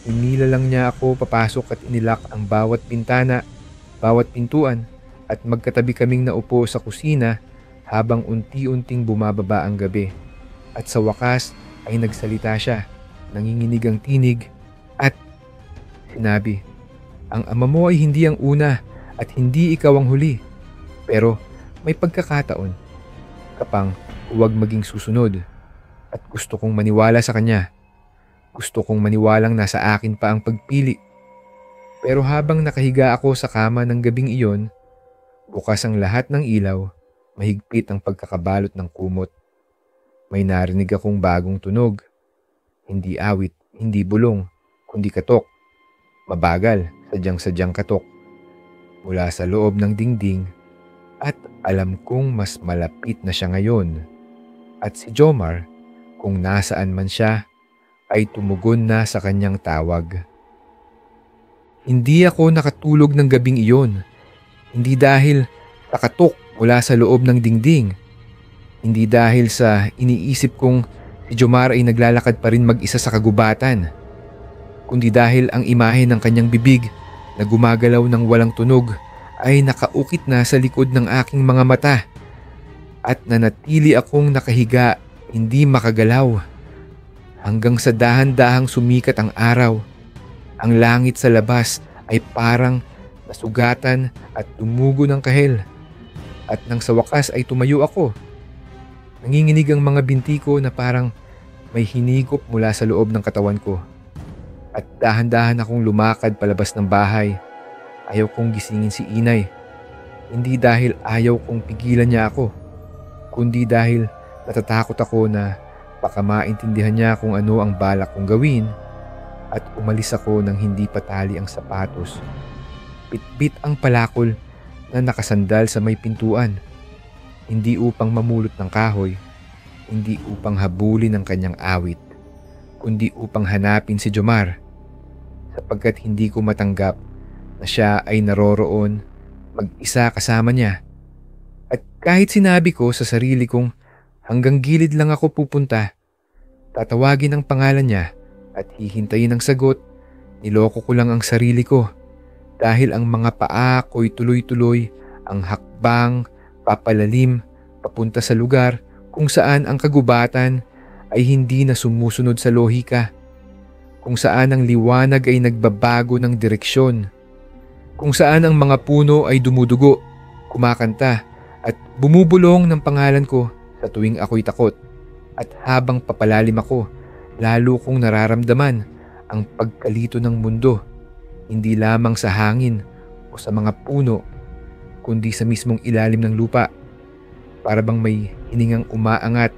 Hinila lang niya ako papasok at inilak ang bawat bintana, bawat pintuan, at magkatabi kaming naupo sa kusina habang unti-unting bumababa ang gabi. At sa wakas ay nagsalita siya, nanginginig ang tinig, at sinabi, ang ama mo ay hindi ang una at hindi ikaw ang huli. Pero may pagkakataon kapang huwag maging susunod. At gusto kong maniwala sa kanya. Gusto kong maniwalang nasa akin pa ang pagpili. Pero habang nakahiga ako sa kama ng gabing iyon, bukas ang lahat ng ilaw, mahigpit ang pagkakabalot ng kumot. May narinig akong bagong tunog. Hindi awit, hindi bulong, kundi katok. Mabagal, sadyang-sadyang katok. Mula sa loob ng dingding, at alam kong mas malapit na siya ngayon. At si Jomar, kung nasaan man siya, ay tumugon na sa kanyang tawag. Hindi ako nakatulog ng gabing iyon. Hindi dahil sa katok mula sa loob ng dingding. Hindi dahil sa iniisip kong si Jomar ay naglalakad pa rin mag-isa sa kagubatan. Kundi dahil ang imahe ng kanyang bibig na gumagalaw ng walang tunog ay nakaukit na sa likod ng aking mga mata. At nanatili akong nakahiga, hindi makagalaw. Hanggang sa dahan-dahang sumikat ang araw. Ang langit sa labas ay parang nasugatan at tumugo ng kahel. At nang sa wakas ay tumayo ako. Nanginginig ang mga binti ko na parang may hinigop mula sa loob ng katawan ko. At dahan-dahan akong lumakad palabas ng bahay. Ayaw kong gisingin si inay. Hindi dahil ayaw kong pigilan niya ako, kundi dahil natatakot ako na baka maintindihan niya kung ano ang balak kong gawin. At umalis ako nang hindi patali ang sapatos. Bitbit ang palakol na nakasandal sa may pintuan. Hindi upang mamulot ng kahoy, hindi upang habulin ang kanyang awit, kundi upang hanapin si Jomar. Sapagkat hindi ko matanggap na siya ay naroroon mag-isa kasama niya. At kahit sinabi ko sa sarili kong hanggang gilid lang ako pupunta, tatawagin ang pangalan niya at hihintayin ang sagot, niloko ko lang ang sarili ko dahil ang mga paa ko'y tuloy-tuloy ang hakbang papalalim papunta sa lugar kung saan ang kagubatan ay hindi na sumusunod sa lohika, kung saan ang liwanag ay nagbabago ng direksyon, kung saan ang mga puno ay dumudugo, kumakanta at bumubulong ng pangalan ko sa tuwing ako'y takot. At habang papalalim ako, lalo kong nararamdaman ang pagkalito ng mundo, hindi lamang sa hangin o sa mga puno, kundi sa mismong ilalim ng lupa. Para bang may hiningang umaangat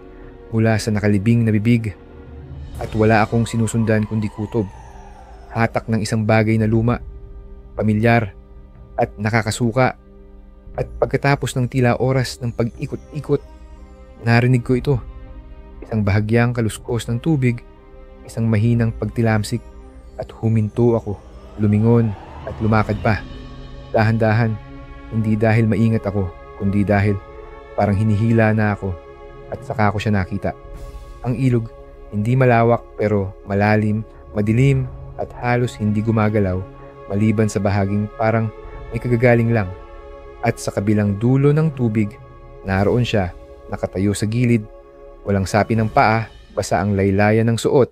mula sa nakalibing na bibig at wala akong sinusundan kundi kutob, hatak ng isang bagay na luma, pamilyar at nakakasuka. At pagkatapos ng tila oras ng pag-ikot-ikot, narinig ko ito. Isang bahagyang kaluskos ng tubig, isang mahinang pagtilamsik at huminto ako, lumingon at lumakad pa. Dahan-dahan, hindi dahil maingat ako, kundi dahil parang hinihila na ako at saka ko siya nakita. Ang ilog, hindi malawak pero malalim, madilim at halos hindi gumagalaw maliban sa bahaging parang may kagagaling lang. At sa kabilang dulo ng tubig, naroon siya, nakatayo sa gilid, walang sapi ng paa, basa ang laylayan ng suot.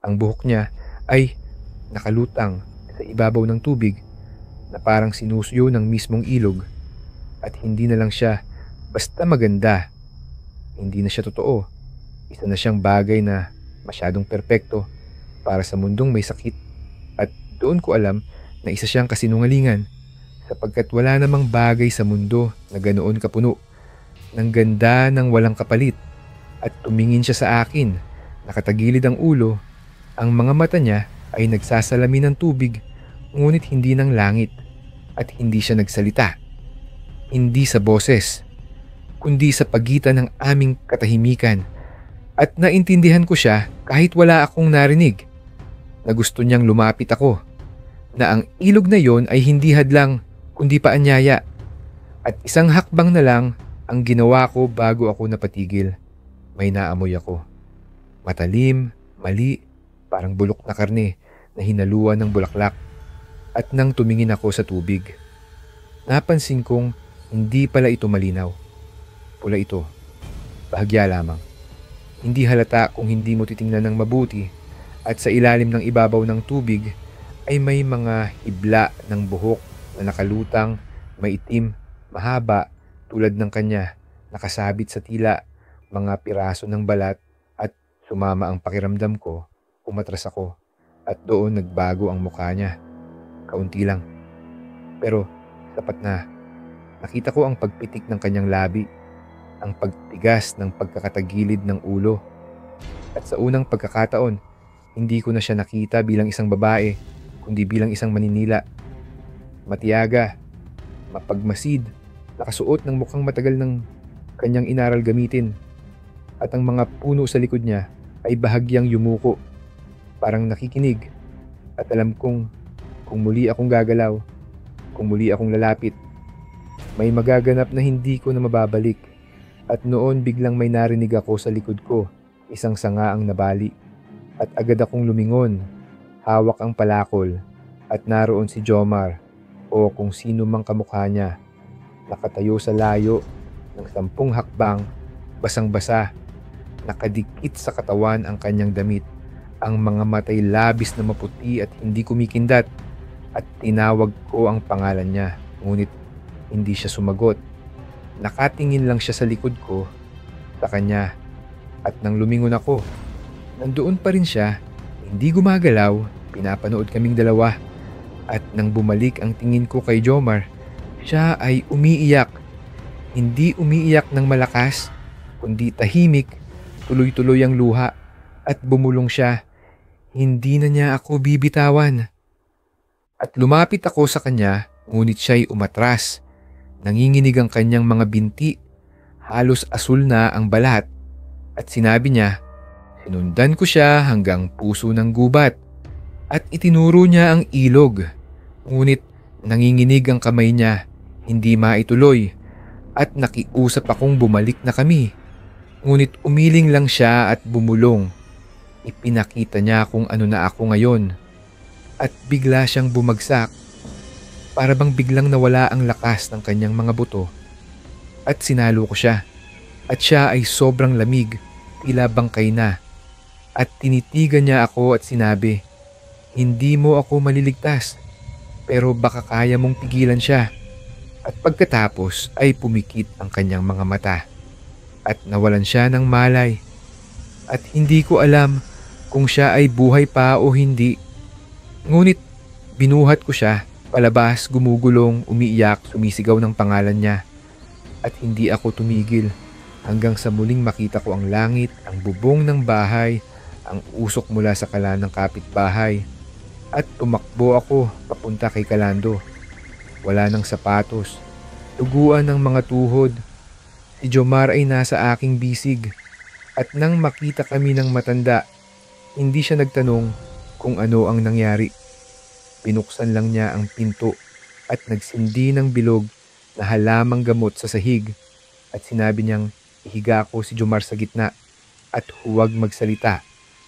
Ang buhok niya ay nakalutang sa ibabaw ng tubig na parang sinusuyo ng mismong ilog. At hindi na lang siya basta maganda. Hindi na siya totoo. Isa na siyang bagay na masyadong perpekto para sa mundong may sakit. At doon ko alam na isa siyang kasinungalingan sapagkat wala namang bagay sa mundo na ganoon kapuno ng ganda ng walang kapalit. At tumingin siya sa akin, nakatagilid ang ulo, ang mga mata niya ay nagsasalamin ng tubig ngunit hindi ng langit at hindi siya nagsalita. Hindi sa boses, kundi sa pagitan ng aming katahimikan. At naintindihan ko siya kahit wala akong narinig, na gusto niyang lumapit ako, na ang ilog na yon ay hindi hadlang kundi paanyaya. At isang hakbang na lang ang ginawa ko bago ako napatigil. May naamoy ako. Matalim, mali, parang bulok na karne na hinaluan ng bulaklak. At nang tumingin ako sa tubig, napansin kong hindi pala ito malinaw. Pula ito. Bahagya lamang. Hindi halata kung hindi mo titingnan ng mabuti at sa ilalim ng ibabaw ng tubig ay may mga hibla ng buhok na nakalutang, maitim, mahaba tulad ng kanya, nakasabit sa tila, mga piraso ng balat at sumama ang pakiramdam ko, umatras ako at doon nagbago ang mukha niya. Kaunti lang. Pero sapat na. Nakita ko ang pagpitik ng kanyang labi, ang pagtigas ng pagkakatagilid ng ulo. At sa unang pagkakataon, hindi ko na siya nakita bilang isang babae, kundi bilang isang maninila. Matiyaga, mapagmasid, nakasuot ng mukhang matagal ng kanyang inaral gamitin. At ang mga puno sa likod niya ay bahagyang yumuko, parang nakikinig. At alam kong kung muli akong gagalaw, kung muli akong lalapit, may magaganap na hindi ko na mababalik. At noon biglang may narinig ako sa likod ko, isang sanga ang nabali. At agad akong lumingon, hawak ang palakol, at naroon si Jomar o kung sino mang kamukha niya, nakatayo sa layo ng 10 hakbang, basang-basa, nakadikit sa katawan ang kanyang damit, ang mga matay labis na maputi at hindi kumikindat. At tinawag ko ang pangalan niya, ngunit hindi siya sumagot. Nakatingin lang siya sa likod ko, sa kanya, at nang lumingon ako, nandoon pa rin siya, hindi gumagalaw, pinapanood kaming dalawa. At nang bumalik ang tingin ko kay Jomar, siya ay umiiyak. Hindi umiiyak ng malakas, kundi tahimik, tuloy-tuloy ang luha, at bumulong siya. Hindi na niya ako bibitawan. At lumapit ako sa kanya, ngunit siya'y umatras. Nanginginig ang kanyang mga binti, halos asul na ang balat. At sinabi niya, sinundan ko siya hanggang puso ng gubat. At itinuro niya ang ilog. Ngunit nanginginig ang kamay niya, hindi maituloy at nakiusap akong bumalik na kami. Ngunit umiling lang siya at bumulong. Ipinakita niya kung ano na ako ngayon at bigla siyang bumagsak. Para bang biglang nawala ang lakas ng kanyang mga buto at sinalo ko siya. At siya ay sobrang lamig, tila bangkay na. At tinitigan niya ako at sinabi, "Hindi mo ako maliligtas, pero baka kaya mong pigilan siya." At pagkatapos ay pumikit ang kanyang mga mata at nawalan siya ng malay. At hindi ko alam kung siya ay buhay pa o hindi. Ngunit binuhat ko siya, palabas, gumugulong, umiiyak, sumisigaw ng pangalan niya. At hindi ako tumigil hanggang sa muling makita ko ang langit, ang bubong ng bahay, ang usok mula sa kalan ng kapitbahay. At tumakbo ako papunta kay Kalando. Wala ng sapatos, tuguan ng mga tuhod. Si Jomar ay nasa aking bisig. At nang makita kami ng matanda, hindi siya nagtanong kung ano ang nangyari. Binuksan lang niya ang pinto at nagsindi ng bilog na halamang gamot sa sahig. At sinabi niyang ihiga ko si Jomar sa gitna at huwag magsalita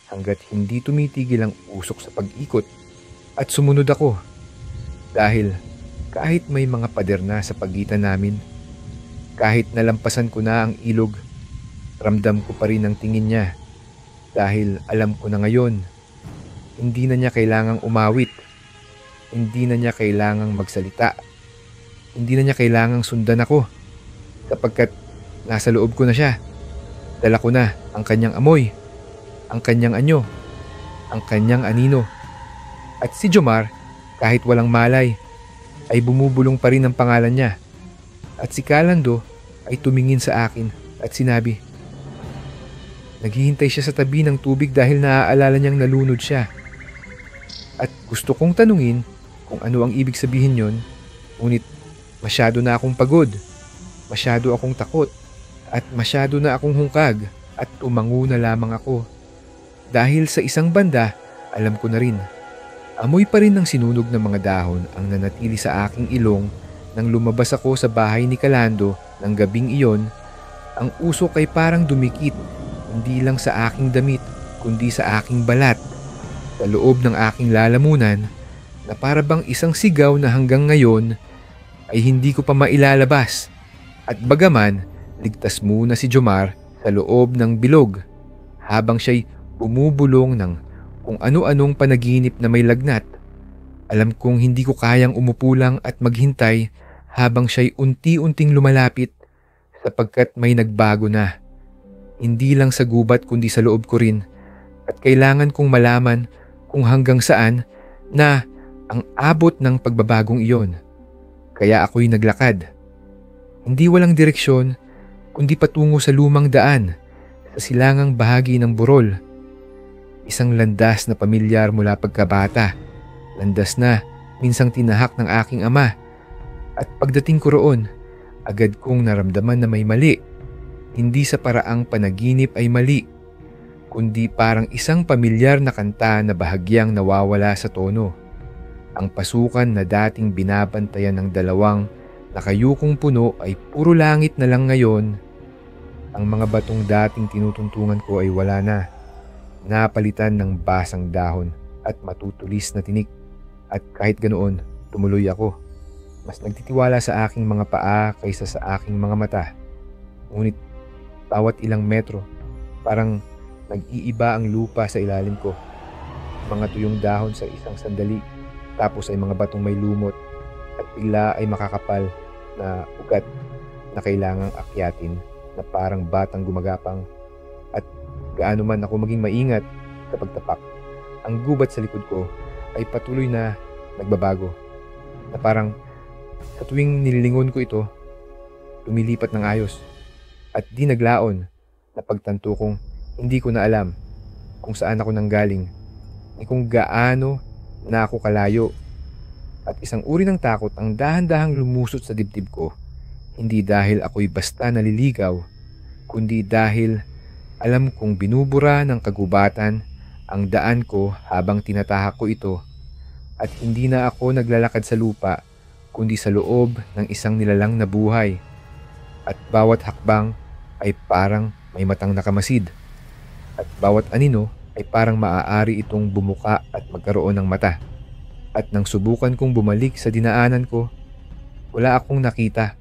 hanggat hindi tumitigil ang usok sa pag-ikot. At sumunod ako dahil kahit may mga pader na sa pagitan namin, kahit nalampasan ko na ang ilog, ramdam ko pa rin ang tingin niya dahil alam ko na ngayon, hindi na niya kailangang umawit, hindi na niya kailangang magsalita, hindi na niya kailangang sundan ako sapagkat nasa loob ko na siya. Dala ko na ang kanyang amoy, ang kanyang anyo, ang kanyang anino. At si Jomar, kahit walang malay, ay bumubulong pa rin ang pangalan niya. At si Kalando ay tumingin sa akin at sinabi, naghihintay siya sa tabi ng tubig dahil naaalala niyang nalunod siya. At gusto kong tanungin kung ano ang ibig sabihin yon, ngunit masyado na akong pagod, masyado akong takot, at masyado na akong hungkag at umangu na lamang ako. Dahil sa isang banda, alam ko na rin, amoy pa rin ng sinunog ng mga dahon ang nanatili sa aking ilong nang lumabas ako sa bahay ni Kalando ng gabing iyon. Ang usok ay parang dumikit, hindi lang sa aking damit, kundi sa aking balat, sa loob ng aking lalamunan, na para bang isang sigaw na hanggang ngayon ay hindi ko pa mailalabas. At bagaman, ligtas muna si Jomar sa loob ng bilog habang siya'y bumubulong ng kung ano-anong panaginip na may lagnat. Alam kong hindi ko kayang umupo lang at maghintay habang siya'y unti-unting lumalapit sapagkat may nagbago na. Hindi lang sa gubat kundi sa loob ko rin at kailangan kong malaman kung hanggang saan na ang abot ng pagbabagong iyon. Kaya ako'y naglakad. Hindi walang direksyon kundi patungo sa lumang daan sa silangang bahagi ng burol. Isang landas na pamilyar mula pagkabata. Landas na minsang tinahak ng aking ama. At pagdating ko roon, agad kong naramdaman na may mali. Hindi sa paraang panaginip ay mali, kundi parang isang pamilyar na kanta na bahagyang nawawala sa tono. Ang pasukan na dating binabantayan ng dalawang nakayukong puno ay puro langit na lang ngayon. Ang mga batong dating tinutuntungan ko ay wala na. Napalitan ng basang dahon at matutulis na tinik. At kahit ganoon, tumuloy ako. Mas nagtitiwala sa aking mga paa kaysa sa aking mga mata. Ngunit bawat ilang metro, parang nag-iiba ang lupa sa ilalim ko. Mga tuyong dahon sa isang sandali, tapos ay mga batong may lumot at bigla ay makakapal na ugat na kailangang akyatin na parang batang gumagapang. At gaano man ako maging maingat sa pagtapak, ang gubat sa likod ko ay patuloy na nagbabago. Na parang sa tuwing nililingon ko ito, lumilipat ng ayos. At di naglaon na pagtanto kong hindi ko na alam kung saan ako nanggaling ni kung gaano na ako kalayo. At isang uri ng takot ang dahan-dahang lumusot sa dibdib ko. Hindi dahil ako'y basta naliligaw, kundi dahil alam kong binubura ng kagubatan ang daan ko habang tinatahak ko ito. At hindi na ako naglalakad sa lupa, kundi sa loob ng isang nilalang na buhay. At bawat hakbang ay parang may matang nakamasid. At bawat anino ay parang maaari itong bumuka at magkaroon ng mata. At nang subukan kong bumalik sa dinaanan ko, wala akong nakita.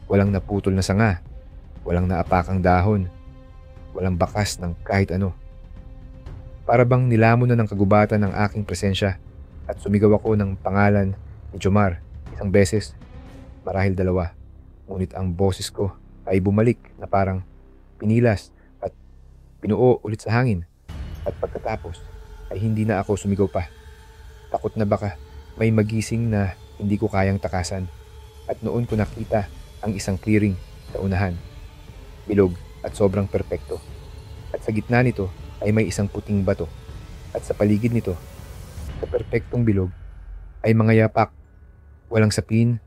Walang naputol na sanga, walang naapakang dahon, walang bakas ng kahit ano. Para bang nilamon na ng kagubatan ng aking presensya at sumigaw ako ng pangalan ni Jomar isang beses, marahil dalawa. Ngunit ang boses ko ay bumalik na parang pinilas at pinuo ulit sa hangin. At pagkatapos ay hindi na ako sumigaw pa. Takot na baka may magising na hindi ko kayang takasan. At noon ko nakita ang isang clearing sa unahan. Bilog at sobrang perpekto. At sa gitna nito ay may isang puting bato. At sa paligid nito, sa perpektong bilog, ay mga yapak. Walang sapin,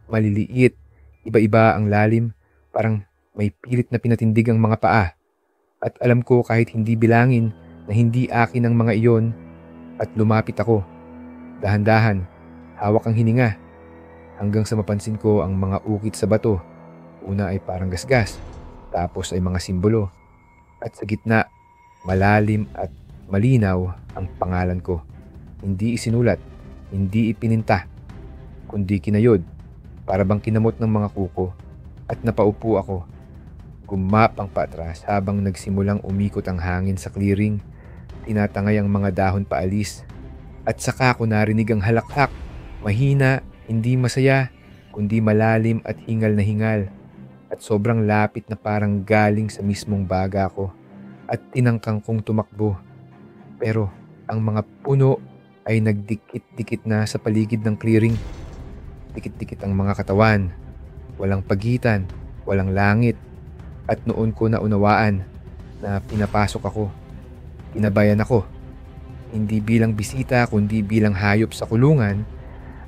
maliliit, iba-iba ang lalim, parang may pilit na pinatindig ang mga paa. At alam ko kahit hindi bilangin na hindi akin ang mga iyon at lumapit ako. Dahan-dahan, hawak ang hininga. Hanggang sa mapansin ko ang mga ukit sa bato. Una ay parang gasgas, tapos ay mga simbolo. At sa gitna, malalim at malinaw ang pangalan ko. Hindi isinulat, hindi ipininta, kundi kinayod. Para bang kinamot ng mga kuko at napaupo ako. Gumapang patras habang nagsimulang umikot ang hangin sa clearing. Tinatangay ang mga dahon paalis. At saka ko narinig ang halakhak, mahina, hindi masaya, kundi malalim at hingal na hingal. At sobrang lapit na parang galing sa mismong baga ko. At tinangkang kong tumakbo. Pero ang mga puno ay nagdikit-dikit na sa paligid ng clearing. Dikit-dikit ang mga katawan. Walang pagitan, walang langit. At noon ko naunawaan na pinapasok ako. Kinabayan ako. Hindi bilang bisita kundi bilang hayop sa kulungan.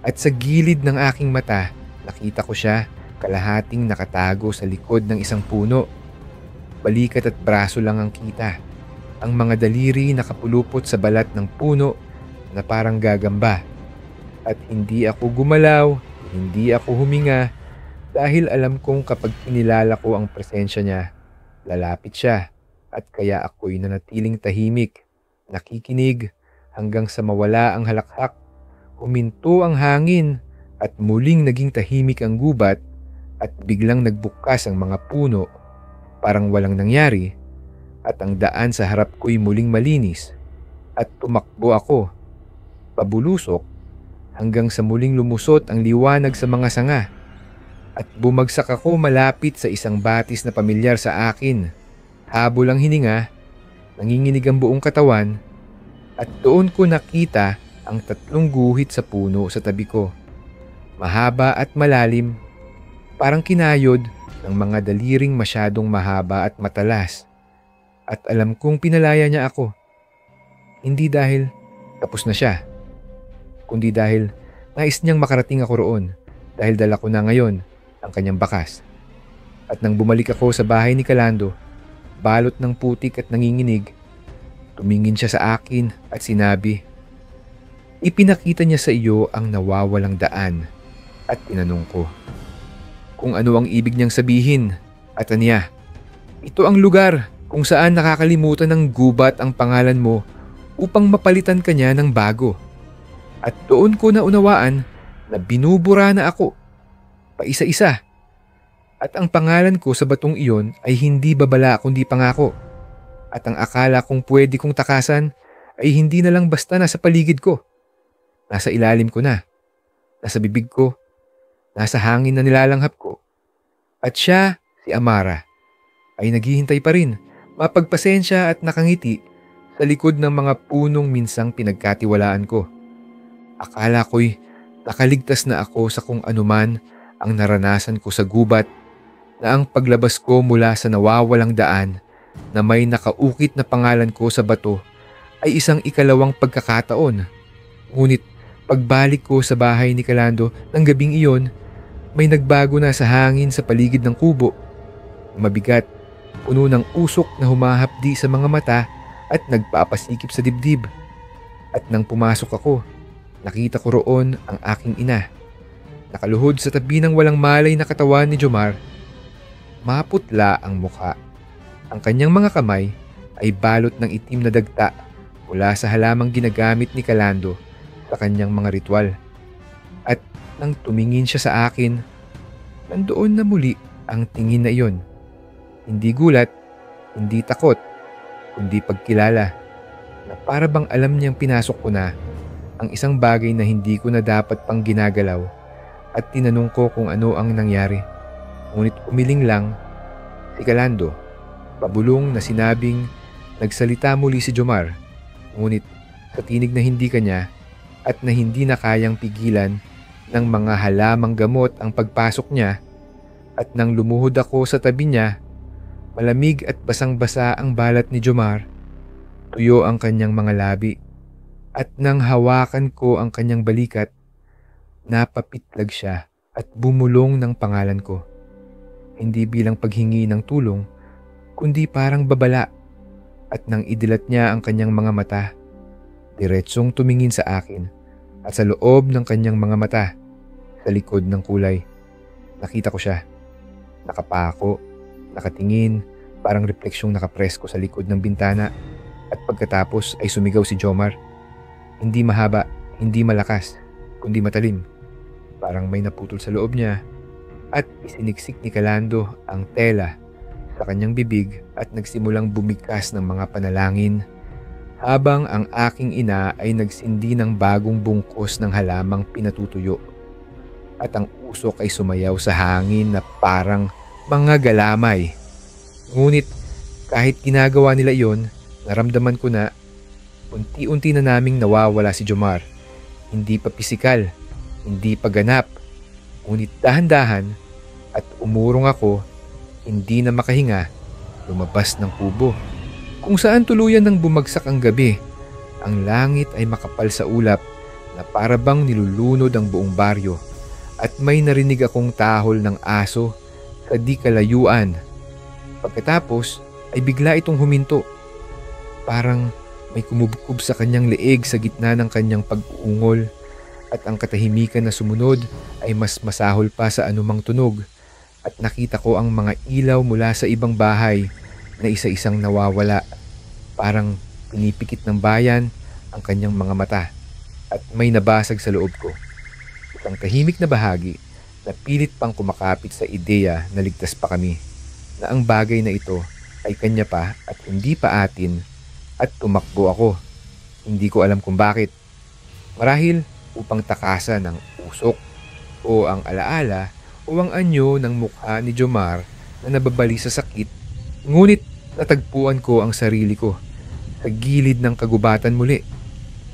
At sa gilid ng aking mata, nakita ko siya kalahating nakatago sa likod ng isang puno. Balikat at braso lang ang kita. Ang mga daliri nakapulupot sa balat ng puno na parang gagamba. At hindi ako gumalaw, hindi ako huminga dahil alam kong kapag kinilala ko ang presensya niya, lalapit siya at kaya ako'y nanatiling tahimik, nakikinig hanggang sa mawala ang halakhak. Huminto ang hangin at muling naging tahimik ang gubat at biglang nagbukas ang mga puno parang walang nangyari at ang daan sa harap ko'y muling malinis at tumakbo ako, pabulusok hanggang sa muling lumusot ang liwanag sa mga sanga at bumagsak ako malapit sa isang batis na pamilyar sa akin. Habol ang hininga, nanginginig ang buong katawan at doon ko nakita ang 3 guhit sa puno sa tabi ko. Mahaba at malalim, parang kinayod ng mga daliring masyadong mahaba at matalas. At alam kong pinalaya niya ako. Hindi dahil tapos na siya, kundi dahil nais niyang makarating ako roon dahil dala ko na ngayon ang kanyang bakas. At nang bumalik ako sa bahay ni Calando, balot ng putik at nanginginig, tumingin siya sa akin at sinabi, "Ipinakita niya sa iyo ang nawawalang daan." At tinanong ko kung ano ang ibig niyang sabihin at aniya, "Ito ang lugar kung saan nakakalimutan ng gubat ang pangalan mo upang mapalitan ka niya ng bago." At doon ko naunawaan na binubura na ako, paisa-isa. At ang pangalan ko sa batong iyon ay hindi babala kundi pangako. At ang akala kong pwede kong takasan ay hindi na lang basta nasa paligid ko. Nasa ilalim ko na, nasa bibig ko, nasa hangin na nilalanghap ko. At siya, si Amara, ay naghihintay pa rin, mapagpasensya at nakangiti sa likod ng mga punong minsang pinagkatiwalaan ko. Akala ko'y nakaligtas na ako sa kung anuman ang naranasan ko sa gubat, na ang paglabas ko mula sa nawawalang daan na may nakaukit na pangalan ko sa bato ay isang ikalawang pagkakataon. Ngunit pagbalik ko sa bahay ni Calando ng gabing iyon, may nagbago na sa hangin sa paligid ng kubo. Mabigat, puno ng usok na humahapdi sa mga mata at nagpapasikip sa dibdib. At nang pumasok ako, nakita ko roon ang aking ina. Nakaluhod sa tabi ng walang malay na katawan ni Jomar. Maputla ang mukha. Ang kanyang mga kamay ay balot ng itim na dagta mula sa halamang ginagamit ni Calando sa kanyang mga ritual. At nang tumingin siya sa akin, nandoon na muli ang tingin na iyon. Hindi gulat, hindi takot, kundi pagkilala na para bang alam niyang pinasok ko na ang isang bagay na hindi ko na dapat pang ginagalaw at tinanong ko kung ano ang nangyari. Ngunit umiling lang si Calando, pabulong na sinabing nagsalita muli si Jomar, ngunit sa tinig na hindi kanya at na hindi na kayang pigilan ng mga halamang gamot ang pagpasok niya. At nang lumuhod ako sa tabi niya, malamig at basang-basa ang balat ni Jomar, tuyo ang kanyang mga labi, at nang hawakan ko ang kanyang balikat, napapitlag siya at bumulong ng pangalan ko. Hindi bilang paghingi ng tulong, kundi parang babala. At nang idilat niya ang kanyang mga mata, diretsong tumingin sa akin at sa loob ng kanyang mga mata, sa likod ng kulay, nakita ko siya. Nakapako, nakatingin, parang refleksyong nakapresko sa likod ng bintana, at pagkatapos ay sumigaw si Jomar. Hindi mahaba, hindi malakas, kundi matalim. Parang may naputol sa loob niya, at isiniksik ni Calando ang tela sa kanyang bibig at nagsimulang bumigkas ng mga panalangin habang ang aking ina ay nagsindi ng bagong bungkos ng halamang pinatutuyo. At ang usok ay sumayaw sa hangin na parang mga galamay. Ngunit kahit ginagawa nila iyon, naramdaman ko na unti-unti na naming nawawala si Jomar. Hindi pa pisikal, hindi pa ganap, ngunit dahan-dahan at umurong ako, hindi na makahinga, lumabas ng kubo. Kung saan tuluyan nang bumagsak ang gabi, ang langit ay makapal sa ulap na para bang nilulunod ang buong baryo. At may narinig akong tahol ng aso sa di kalayuan. Pagkatapos ay bigla itong huminto. Parang may kumubkob sa kanyang leeg sa gitna ng kanyang pag-uungol. At ang katahimikan na sumunod ay mas masahol pa sa anumang tunog. At nakita ko ang mga ilaw mula sa ibang bahay na isa-isang nawawala. Parang pinipikit ng bayan ang kanyang mga mata. At may nabasag sa loob ko. Isang tahimik na bahagi na pilit pang kumakapit sa ideya na ligtas pa kami, na ang bagay na ito ay kanya pa at hindi pa atin, at tumakbo ako. Hindi ko alam kung bakit. Marahil upang takasan ang usok o ang alaala o ang anyo ng mukha ni Jomar na nababali sa sakit, ngunit natagpuan ko ang sarili ko sa gilid ng kagubatan muli,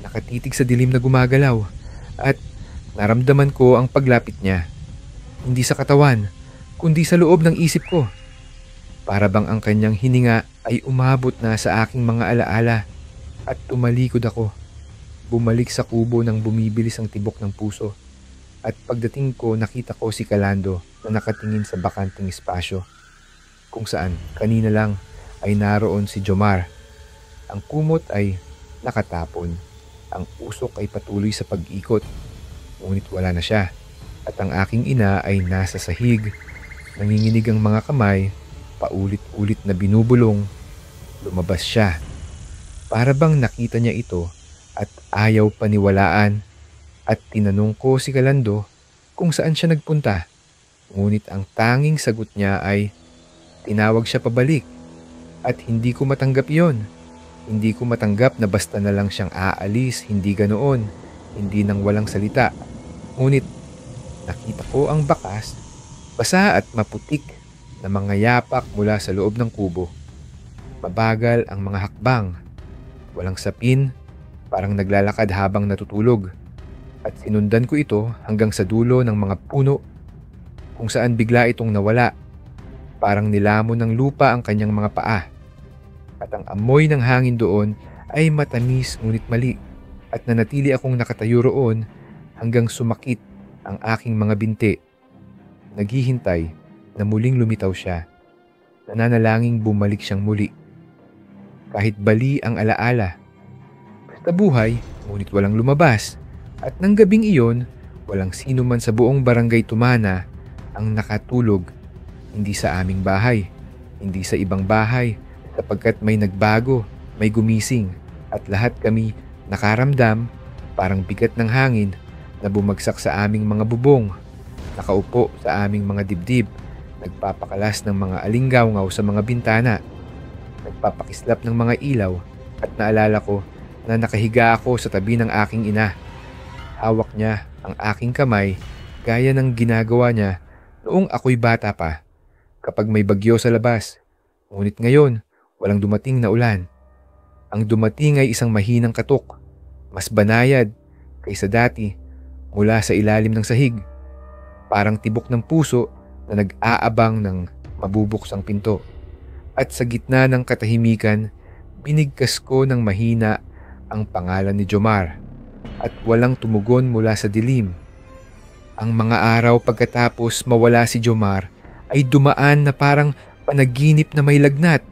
nakatitig sa dilim na gumagalaw, at naramdaman ko ang paglapit niya. Hindi sa katawan, kundi sa loob ng isip ko. Para bang ang kanyang hininga ay umabot na sa aking mga alaala, at tumalikod ako. Bumalik sa kubo nang bumibilis ang tibok ng puso. At pagdating ko, nakita ko si Calando na nakatingin sa bakanting espasyo, kung saan kanina lang ay naroon si Jomar. Ang kumot ay nakatapon. Ang usok ay patuloy sa pag-ikot. Ngunit wala na siya. At ang aking ina ay nasa sahig. Nanginginig ang mga kamay, paulit-ulit na binubulong. Lumabas siya. Para bang nakita niya ito at ayaw paniwalaan. At tinanong ko si Calando kung saan siya nagpunta. Ngunit ang tanging sagot niya ay tinawag siya pabalik. At hindi ko matanggap iyon. Hindi ko matanggap na basta na lang siyang aalis, hindi ganoon, hindi nang walang salita. Ngunit nakita ko ang bakas, basa at maputik na mga yapak mula sa loob ng kubo. Mabagal ang mga hakbang, walang sapin, parang naglalakad habang natutulog. At sinundan ko ito hanggang sa dulo ng mga puno, kung saan bigla itong nawala. Parang nilamon ng lupa ang kanyang mga paa. At ang amoy ng hangin doon ay matamis ngunit mali. At nanatili akong nakatayo roon hanggang sumakit ang aking mga binti. Naghihintay na muling lumitaw siya. Nananalangin bumalik siyang muli. Kahit bali ang alaala. Basta buhay, ngunit walang lumabas. At nang gabing iyon, Walang sino man sa buong barangay Tumana ang nakatulog, hindi sa aming bahay, hindi sa ibang bahay, sapagkat may nagbago, may gumising, at lahat kami nakaramdam parang bigat ng hangin na bumagsak sa aming mga bubong, nakaupo sa aming mga dibdib, nagpapakalas ng mga alinggaw sa mga bintana, nagpapakislap ng mga ilaw, at naalala ko na nakahiga ako sa tabi ng aking ina. Hawak niya ang aking kamay gaya ng ginagawa niya noong ako'y bata pa kapag may bagyo sa labas. Ngunit ngayon, walang dumating na ulan. Ang dumating ay isang mahinang katok, mas banayad kaysa dati mula sa ilalim ng sahig. Parang tibok ng puso na nag-aabang ng mabubuksang pinto. At sa gitna ng katahimikan, binigkas ko ng mahina ang pangalan ni Jomar at walang tumugon mula sa dilim. Ang mga araw pagkatapos mawala si Jomar ay dumaan na parang panaginip na may lagnat.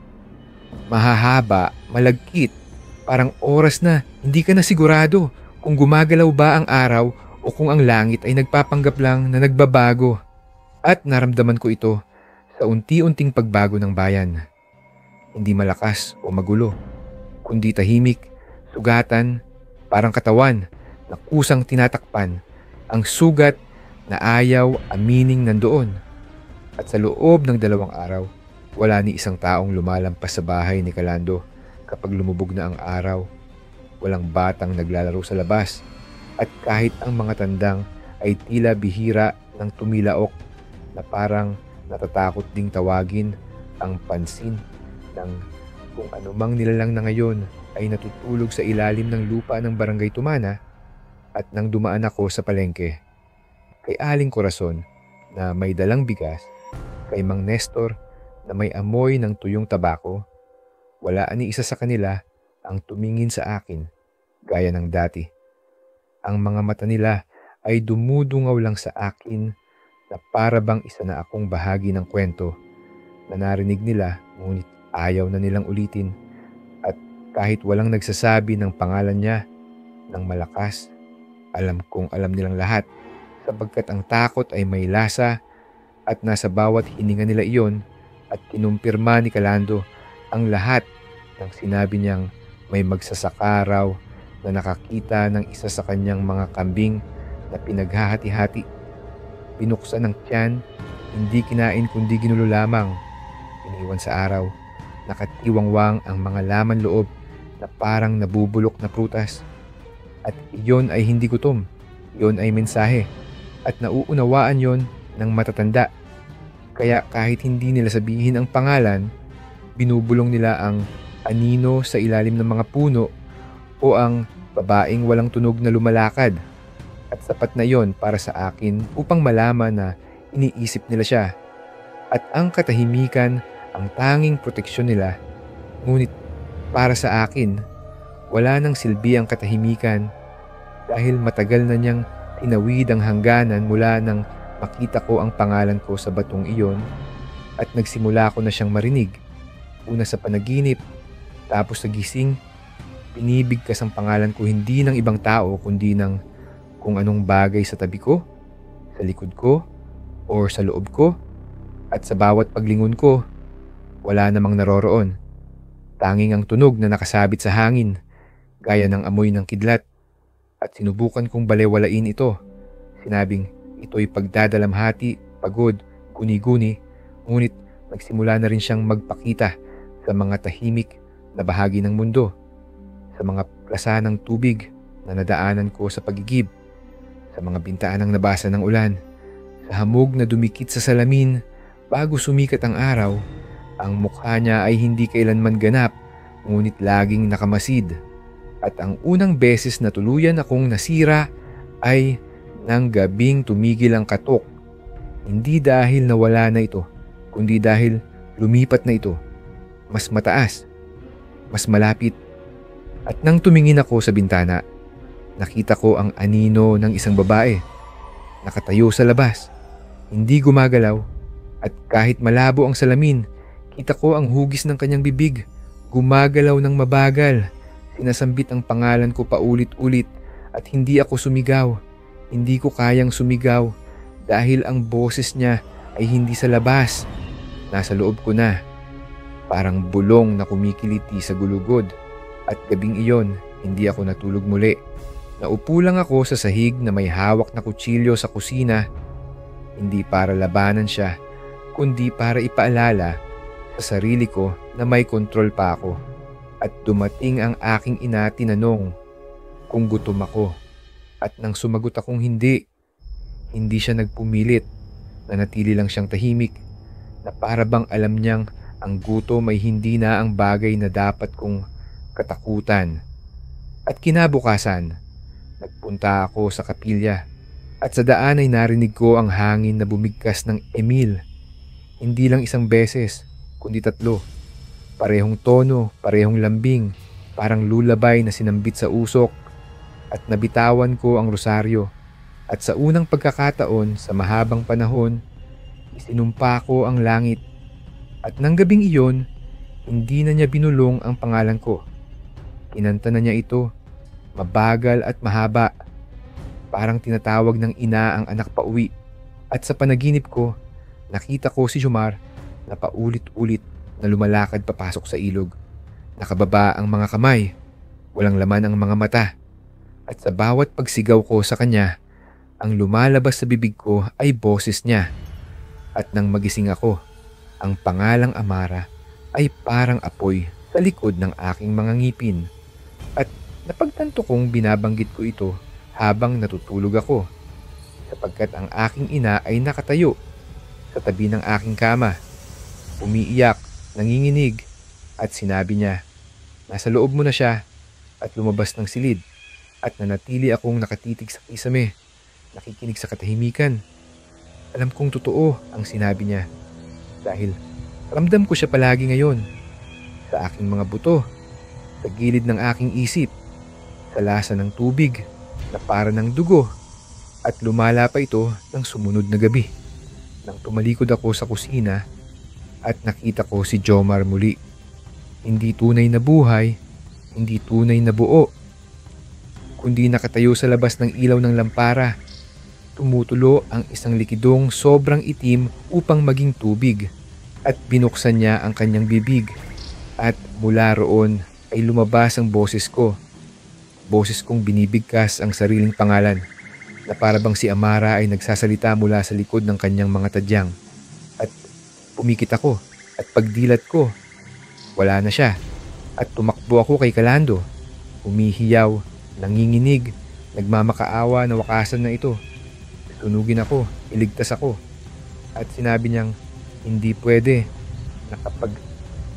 Mahahaba, malagkit, parang oras na hindi ka na sigurado kung gumagalaw ba ang araw o kung ang langit ay nagpapanggap lang na nagbabago. At naramdaman ko ito sa unti-unting pagbago ng bayan. Hindi malakas o magulo, kundi tahimik, sugatan, parang katawan na kusang tinatakpan, ang sugat na ayaw amining nandoon. At sa loob ng 2 araw, wala ni isang taong lumalampas sa bahay ni Calando kapag lumubog na ang araw. Walang batang naglalaro sa labas, at kahit ang mga tandang ay tila bihira ng tumilaok na parang natatakot ding tawagin ang pansin ng kung anumang nilalang na ngayon ay natutulog sa ilalim ng lupa ng barangay Tumana. At nang dumaan ako sa palengke, kay Aling Corazon na may dalang bigas, kay Mang Nestor na may amoy ng tuyong tabako, wala ni isa sa kanila ang tumingin sa akin gaya ng dati. Ang mga mata nila ay dumudungaw lang sa akin na para bang isa na akong bahagi ng kwento na narinig nila ngunit ayaw na nilang ulitin. At kahit walang nagsasabi ng pangalan niya ng malakas, alam kong alam nilang lahat sapagkat ang takot ay may lasa at nasa bawat hininga nila iyon. At kinumpirma ni Calando ang lahat ng sinabi niyang may magsasaka raw na nakakita ng isa sa kanyang mga kambing na pinaghahati-hati. Binuksan ng tiyan, hindi kinain kundi ginulo lamang. Iniwan sa araw, nakatiwangwang ang mga laman loob na parang nabubulok na prutas. At iyon ay hindi gutom, iyon ay mensahe. At nauunawaan yon ng matatanda. Kaya kahit hindi nila sabihin ang pangalan, binubulong nila ang anino sa ilalim ng mga puno o ang babaeng walang tunog na lumalakad. At sapat na yon para sa akin upang malaman na iniisip nila siya. At ang katahimikan ang tanging proteksyon nila. Ngunit para sa akin, wala nang silbi ang katahimikan dahil matagal na niyang tinawid ang hangganan mula nang makita ko ang pangalan ko sa batong iyon at nagsimula ko na siyang marinig. Una sa panaginip, tapos sa gising, pinibigkas ang pangalan ko hindi ng ibang tao kundi ng kung anong bagay sa tabi ko, sa likod ko, o sa loob ko. At sa bawat paglingon ko, wala namang naroroon. Tanging ang tunog na nakasabit sa hangin, gaya ng amoy ng kidlat. At sinubukan kong balewalain ito. Sinabing ito'y pagdadalamhati, pagod, guni-guni, ngunit nagsimula na rin siyang magpakita sa mga tahimik na bahagi ng mundo, sa mga plasa ng tubig na nadaanan ko sa pagigib, sa mga bintaanang nabasa ng ulan, sa hamog na dumikit sa salamin bago sumikat ang araw. Ang mukha niya ay hindi kailanman ganap, ngunit laging nakamasid. At ang unang beses na tuluyan akong nasira ay nang gabing tumigil ang katok. Hindi dahil nawala na ito, kundi dahil lumipat na ito. Mas mataas, mas malapit. At nang tumingin ako sa bintana, nakita ko ang anino ng isang babae. Nakatayo sa labas, hindi gumagalaw. At kahit malabo ang salamin, kita ko ang hugis ng kanyang bibig. Gumagalaw ng mabagal. Sinasambit ang pangalan ko paulit-ulit at hindi ako sumigaw. Hindi ko kayang sumigaw dahil ang boses niya ay hindi sa labas. Nasa loob ko na. Parang bulong na kumikiliti sa gulugod. At gabing iyon, hindi ako natulog muli. Naupo lang ako sa sahig na may hawak na kutsilyo sa kusina. Hindi para labanan siya, kundi para ipaalala sa sarili ko na may kontrol pa ako. At dumating ang aking ina, tinanong kung gutom ako. At nang sumagot akong hindi siya nagpumilit. Nanatili lang siyang tahimik na para bang alam niyang ang gutom ay hindi na ang bagay na dapat kong katakutan. At kinabukasan, nagpunta ako sa kapilya at sa daan ay narinig ko ang hangin na bumigkas ng Emil. Hindi lang isang beses, kundi 3. Parehong tono, parehong lambing, parang lulabay na sinambit sa usok. At nabitawan ko ang rosaryo. At sa unang pagkakataon sa mahabang panahon, isinumpa ko ang langit. At nang gabing iyon, hindi na niya binulong ang pangalan ko. Kinanta na niya ito, mabagal at mahaba. Parang tinatawag ng ina ang anak pauwi. At sa panaginip ko, nakita ko si Jomar na paulit-ulit na lumalakad papasok sa ilog. Nakababa ang mga kamay, walang laman ang mga mata. At sa bawat pagsigaw ko sa kanya, ang lumalabas sa bibig ko ay boses niya. At nang magising ako, ang pangalang Amara ay parang apoy sa likod ng aking mga ngipin. At napagtanto kong binabanggit ko ito habang natutulog ako, sapagkat ang aking ina ay nakatayo sa tabi ng aking kama. Umiiyak, nanginginig, at sinabi niya, "Nasa loob mo na siya," at lumabas ng silid. At nanatili akong nakatitig sa kisame, nakikinig sa katahimikan. Alam kong totoo ang sinabi niya, dahil ramdam ko siya palagi ngayon, sa aking mga buto, sa gilid ng aking isip, sa lasa ng tubig na para ng dugo, at lumala pa ito ng sumunod na gabi. Nang tumalikod ako sa kusina at nakita ko si Jomar muli. Hindi tunay na buhay, hindi tunay na buo, kundi nakatayo sa labas ng ilaw ng lampara. Tumutulo ang isang likidong sobrang itim upang maging tubig, at binuksan niya ang kanyang bibig. At mula roon ay lumabas ang boses ko. Boses kong binibigkas ang sariling pangalan, na para bang si Amara ay nagsasalita mula sa likod ng kanyang mga tadyang. At pumikit ako, at pagdilat ko, wala na siya. At tumakbo ako kay Kalando, humihiyaw, nanginginig, nagmamakaawa na wakasan na ito. Tunugin ako, iligtas ako. At sinabi niyang, "Hindi pwede na kapag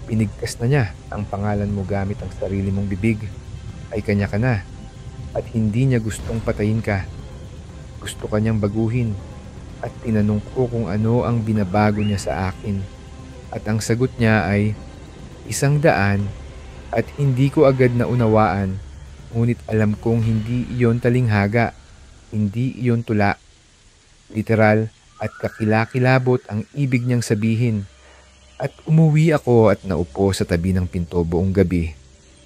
pinigkas na niya ang pangalan mo gamit ang sarili mong bibig, ay kanya ka na. At hindi niya gustong patayin ka. Gusto ka niyang baguhin." At tinanong ko kung ano ang binabago niya sa akin. At ang sagot niya ay 100, at hindi ko agad na unawaan. Ngunit alam kong hindi iyon talinghaga, hindi iyon tula. Literal at kakilakilabot ang ibig niyang sabihin. At umuwi ako at naupo sa tabi ng pinto buong gabi,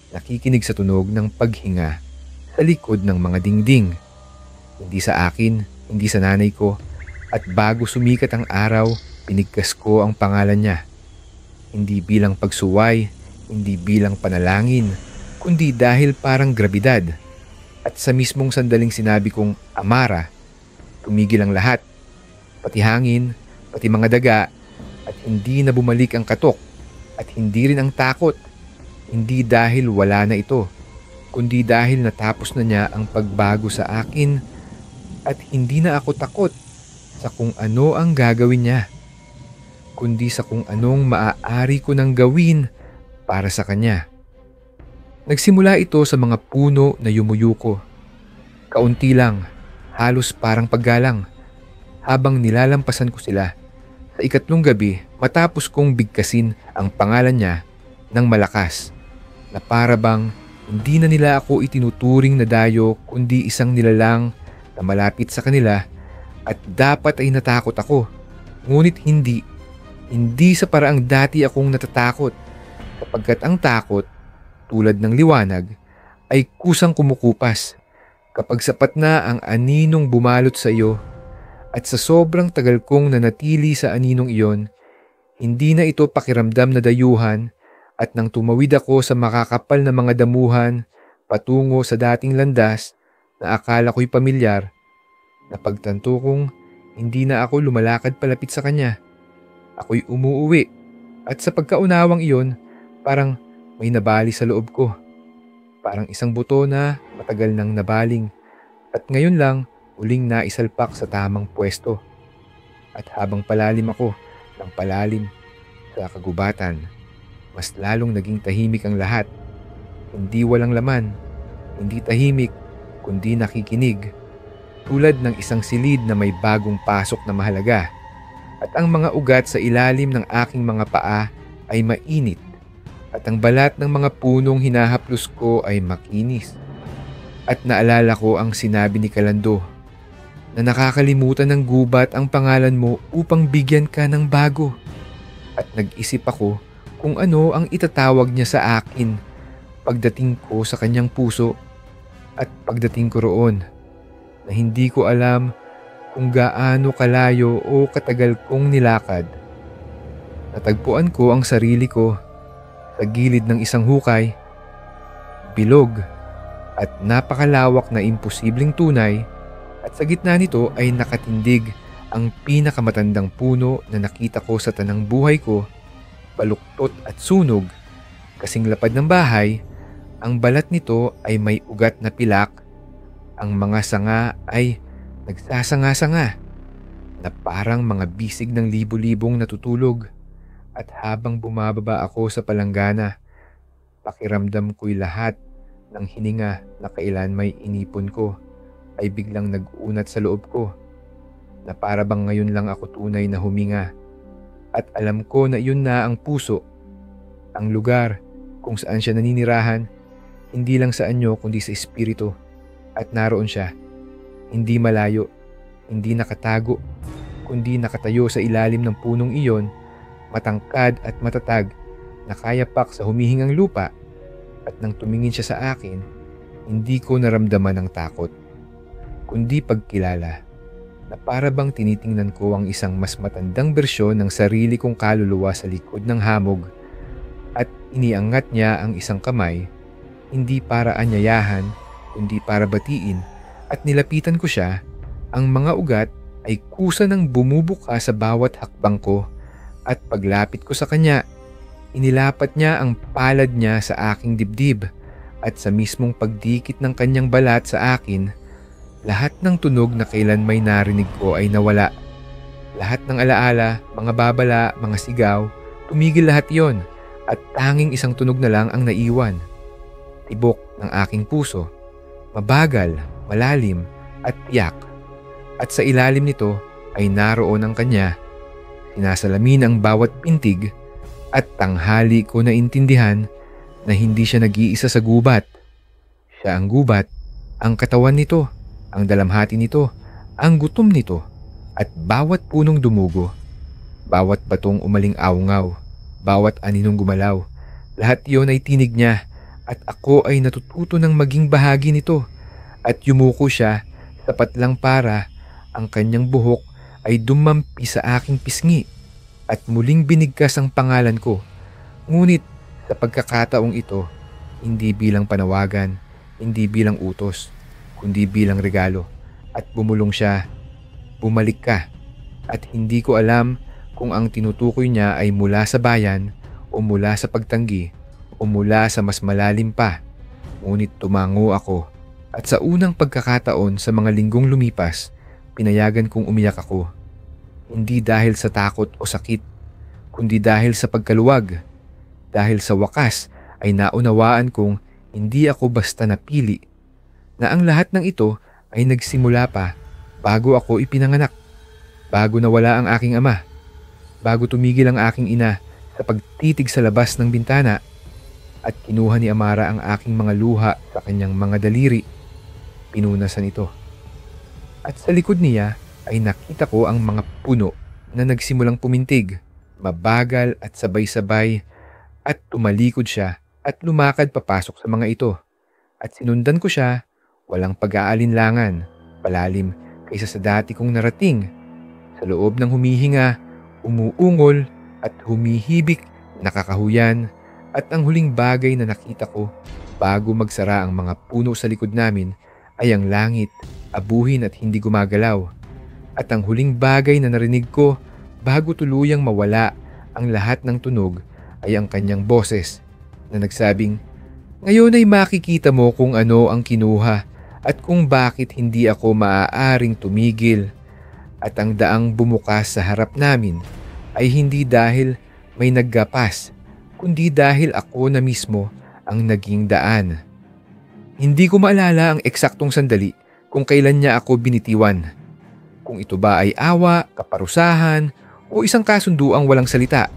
nakikinig sa tunog ng paghinga sa likod ng mga dingding. Hindi sa akin, hindi sa nanay ko, at bago sumikat ang araw, pinigkas ko ang pangalan niya. Hindi bilang pagsuway, hindi bilang panalangin, kundi dahil parang grabidad. At sa mismong sandaling sinabi kong Amara, tumigil ang lahat, pati hangin, pati mga daga, at hindi na bumalik ang katok, at hindi rin ang takot. Hindi dahil wala na ito, kundi dahil natapos na niya ang pagbago sa akin, at hindi na ako takot sa kung ano ang gagawin niya, kundi sa kung anong maaari ko nang gawin para sa kanya. Nagsimula ito sa mga puno na yumuyuko. Kaunti lang, halos parang paggalang. Habang nilalampasan ko sila, sa ikatlong gabi matapos kong bigkasin ang pangalan niya ng malakas, na para bang hindi na nila ako itinuturing na dayo kundi isang nilalang na malapit sa kanila, at dapat ay natakot ako. Ngunit hindi sa paraang dati akong natatakot, sapagkat ang takot, tulad ng liwanag, ay kusang kumukupas. Kapag sapat na ang aninong bumalot sa iyo at sa sobrang tagal kong nanatili sa aninong iyon, hindi na ito pakiramdam na dayuhan at nang tumawid ako sa makakapal na mga damuhan patungo sa dating landas na akala ko'y pamilyar, napagtanto kong hindi na ako lumalakad palapit sa kanya. Ako'y umuuwi at sa pagkaunawang iyon, parang may nabali sa loob ko. Parang isang buto na matagal nang nabaling at ngayon lang uling naisalpak sa tamang pwesto. At habang palalim ako ng palalim sa kagubatan, mas lalong naging tahimik ang lahat. Hindi walang laman, hindi tahimik, kundi nakikinig. Tulad ng isang silid na may bagong pasok na mahalaga. At ang mga ugat sa ilalim ng aking mga paa ay mainit. At ang balat ng mga punong hinahaplos ko ay makinis. At naalala ko ang sinabi ni Kalando na nakakalimutan ng gubat ang pangalan mo upang bigyan ka ng bago. At nag-isip ako kung ano ang itatawag niya sa akin pagdating ko sa kanyang puso. At pagdating ko roon na hindi ko alam kung gaano kalayo o katagal kong nilakad, natagpuan ko ang sarili ko sa gilid ng isang hukay, bilog at napakalawak na imposibleng tunay, at sa gitna nito ay nakatindig ang pinakamatandang puno na nakita ko sa tanang buhay ko, baluktot at sunog, kasing lapad ng bahay. Ang balat nito ay may ugat na pilak, ang mga sanga ay nagsasanga-sanga na parang mga bisig ng libo-libong natutulog. At habang bumababa ako sa palanggana, pakiramdam ko'y lahat ng hininga na kailan may inipon ko ay biglang nag-unat sa loob ko, na para bang ngayon lang ako tunay na huminga. At alam ko na yun na ang puso, ang lugar kung saan siya naninirahan, hindi lang sa anyo kundi sa espiritu. At naroon siya, hindi malayo, hindi nakatago, kundi nakatayo sa ilalim ng punong iyon, matangkad at matatag na kayapak sa humihingang lupa. At nang tumingin siya sa akin, hindi ko naramdaman ang takot, kundi pagkilala, na para bang tinitingnan ko ang isang mas matandang bersyon ng sarili kong kaluluwa sa likod ng hamog. At iniangat niya ang isang kamay, hindi para anyayahan, kundi para batiin, at nilapitan ko siya. Ang mga ugat ay kusa ng bumubuka sa bawat hakbang ko, at paglapit ko sa kanya, inilapat niya ang palad niya sa aking dibdib, at sa mismong pagdikit ng kanyang balat sa akin, lahat ng tunog na kailan may narinig ko ay nawala. Lahat ng alaala, mga babala, mga sigaw, tumigil lahat yon, at tanging isang tunog na lang ang naiwan. Tibok ng aking puso, mabagal, malalim, at tiyak. At sa ilalim nito ay naroon ang kanya. Sinasalamin ang bawat pintig, at tanghali ko naintindihan na hindi siya nag-iisa sa gubat. Siya ang gubat, ang katawan nito, ang dalamhati nito, ang gutom nito, at bawat punong dumugo, bawat batong umaling awngaw, bawat aninong gumalaw, lahat iyon ay tinig niya, at ako ay natututo ng maging bahagi nito. At yumuko siya, sapat lang para ang kanyang buhok ay dumampi sa aking pisngi, at muling binigkas ang pangalan ko. Ngunit sa pagkakataong ito, hindi bilang panawagan, hindi bilang utos, kundi bilang regalo. At bumulong siya, "Bumalik ka." At hindi ko alam kung ang tinutukoy niya ay mula sa bayan, o mula sa pagtanggi, o mula sa mas malalim pa. Ngunit tumango ako, at sa unang pagkakataon sa mga linggong lumipas, pinayagan kong umiyak ako. Hindi dahil sa takot o sakit, kundi dahil sa pagkaluwag. Dahil sa wakas ay naunawaan kong hindi ako basta napili, na ang lahat ng ito ay nagsimula pa bago ako ipinanganak, bago nawala ang aking ama, bago tumigil ang aking ina sa pagtitig sa labas ng bintana, at kinuha ni Amara ang aking mga luha sa kanyang mga daliri. Pinunasan ito. At sa likod niya ay nakita ko ang mga puno na nagsimulang pumintig, mabagal at sabay-sabay, at tumalikod siya at lumakad papasok sa mga ito. At sinundan ko siya walang pag-aalinlangan, palalim kaysa sa dati kong narating. Sa loob ng humihinga, umuungol at humihibik, nakakahuyan, at ang huling bagay na nakita ko bago magsara ang mga puno sa likod namin ay ang langit, abuhin at hindi gumagalaw. At ang huling bagay na narinig ko bago tuluyang mawala ang lahat ng tunog ay ang kanyang boses na nagsabing, "Ngayon ay makikita mo kung ano ang kinuha at kung bakit hindi ako maaaring tumigil." At ang daang bumukas sa harap namin ay hindi dahil may naggapas, kundi dahil ako na mismo ang naging daan. Hindi ko maalala ang eksaktong sandali kung kailan niya ako binitiwan. Kung ito ba ay awa, kaparusahan, o isang kasunduang walang salita.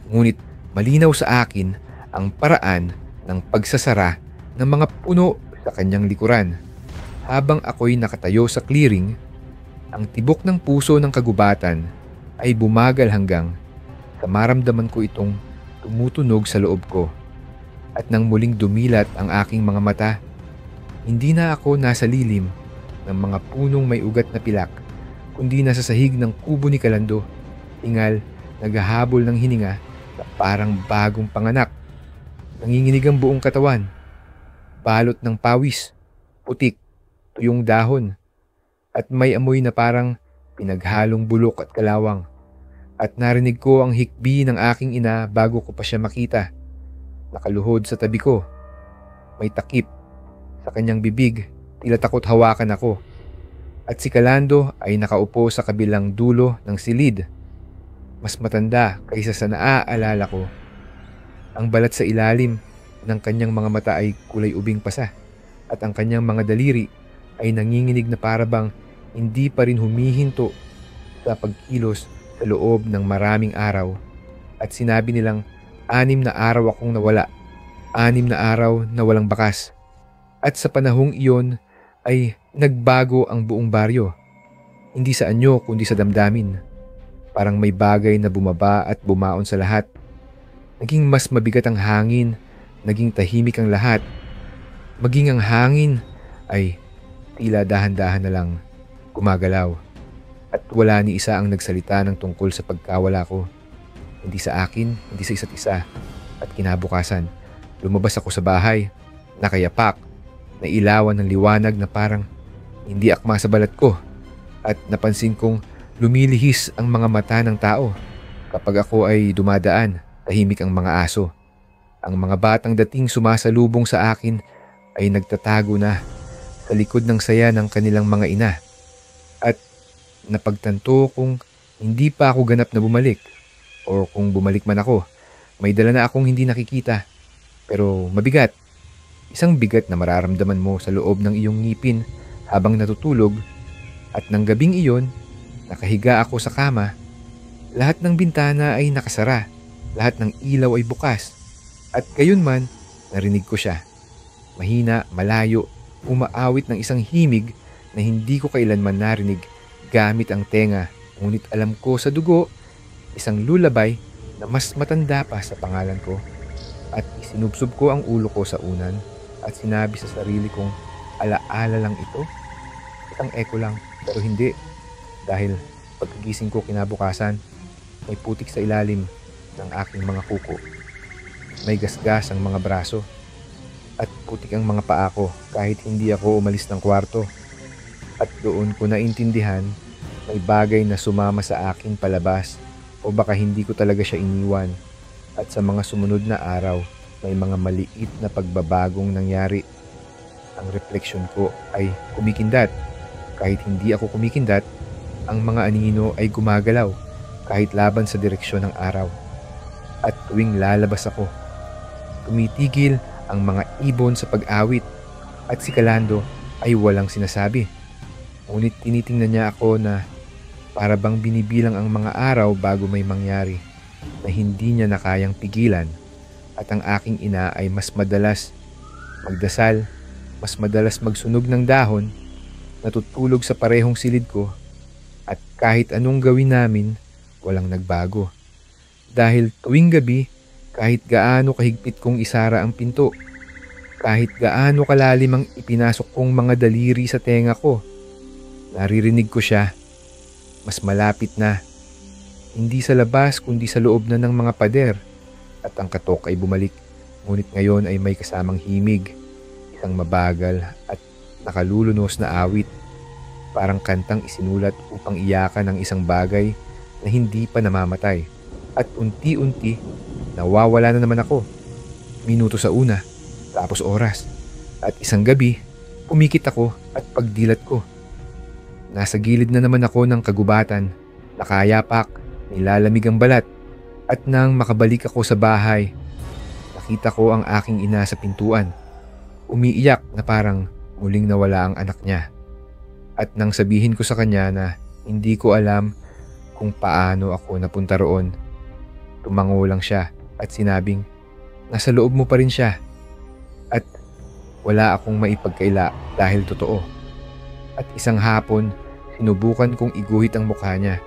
Ngunit malinaw sa akin ang paraan ng pagsasara ng mga puno sa kanyang likuran. Habang ako'y nakatayo sa clearing, ang tibok ng puso ng kagubatan ay bumagal hanggang sa maramdaman ko itong tumutunog sa loob ko. At nang muling dumilat ang aking mga mata, hindi na ako nasa lilim ng mga punong may ugat na pilak, kundi nasa sahig ng kubo ni Calando, tingal, naghahabol ng hininga na parang bagong panganak. Nanginginig ang buong katawan, balot ng pawis, putik, tuyong dahon, at may amoy na parang pinaghalong bulok at kalawang. At narinig ko ang hikbi ng aking ina bago ko pa siya makita. Nakaluhod sa tabi ko. May takip sa kanyang bibig, tila takot hawakan ako. At si Calando ay nakaupo sa kabilang dulo ng silid. Mas matanda kaysa sa naaalala ko. Ang balat sa ilalim ng kanyang mga mata ay kulay ubing pasa. At ang kanyang mga daliri ay nanginginig na parabang hindi pa rin humihinto sa pagkilos sa loob ng maraming araw. At sinabi nilang 6 na araw akong nawala, 6 na araw na walang bakas. At sa panahong iyon ay nagbago ang buong baryo. Hindi sa anyo kundi sa damdamin. Parang may bagay na bumaba at bumaon sa lahat. Naging mas mabigat ang hangin, naging tahimik ang lahat. Maging ang hangin ay tila dahan-dahan na lang gumagalaw. At wala ni isa ang nagsalita ng tungkol sa pagkawala ko. Hindi sa akin, hindi sa isa't isa. At kinabukasan, lumabas ako sa bahay, nakayapak, nailawan ng liwanag na parang hindi akma sa balat ko. At napansin kong lumilihis ang mga mata ng tao. Kapag ako ay dumadaan, tahimik ang mga aso. Ang mga batang dating sumasalubong sa akin ay nagtatago na sa likod ng saya ng kanilang mga ina. At napagtanto kong hindi pa ako ganap na bumalik. O kung bumalik man ako, may dala na akong hindi nakikita. Pero mabigat. Isang bigat na mararamdaman mo sa loob ng iyong ngipin habang natutulog. At ng gabing iyon, nakahiga ako sa kama. Lahat ng bintana ay nakasara. Lahat ng ilaw ay bukas. At gayon man, narinig ko siya. Mahina, malayo, umaawit ng isang himig na hindi ko kailanman narinig gamit ang tenga. Ngunit alam ko sa dugo, isang lulabay na mas matanda pa sa pangalan ko. At isinubsob ko ang ulo ko sa unan at sinabi sa sarili kong alaala lang ito. Isang echo lang, pero hindi. Dahil pagkagising ko kinabukasan, may putik sa ilalim ng aking mga kuko. May gasgas ang mga braso at putik ang mga paa ko kahit hindi ako umalis ng kwarto. At doon ko naintindihan may bagay na sumama sa akin palabas o baka hindi ko talaga siya iniwan. At sa mga sumunod na araw, may mga maliit na pagbabagong nangyari. Ang refleksyon ko ay kumikindat. Kahit hindi ako kumikindat, ang mga anino ay gumagalaw kahit laban sa direksyon ng araw. At tuwing lalabas ako, tumitigil ang mga ibon sa pag-awit at si Calando ay walang sinasabi. Ngunit tinitingnan niya ako na para bang binibilang ang mga araw bago may mangyari na hindi niya na kayang pigilan. At ang aking ina ay mas madalas magdasal, mas madalas magsunog ng dahon, natutulog sa parehong silid ko, at kahit anong gawin namin, walang nagbago. Dahil tuwing gabi, kahit gaano kahigpit kong isara ang pinto, Kahit gaano kalalim ang ipinasok kong mga daliri sa tenga ko, naririnig ko siya. Mas malapit na. Hindi sa labas kundi sa loob na ng mga pader. At ang katok ay bumalik. Ngunit ngayon ay may kasamang himig. Isang mabagal at nakalulunos na awit. Parang kantang isinulat upang iyakan ng isang bagay na hindi pa namamatay. At unti-unti, nawawala na naman ako. Minuto sa una, tapos oras. At isang gabi, pumikit ako at pagdilat ko. Nasa gilid na naman ako ng kagubatan, nakayapak, nilalamig ang balat. At nang makabalik ako sa bahay, nakita ko ang aking ina sa pintuan. Umiiyak na parang muling nawala ang anak niya. At nang sabihin ko sa kanya na hindi ko alam kung paano ako napunta roon, tumango lang siya at sinabing, nasa loob mo pa rin siya. At wala akong maipagkaila dahil totoo. At isang hapon, sinubukan kong iguhit ang mukha niya.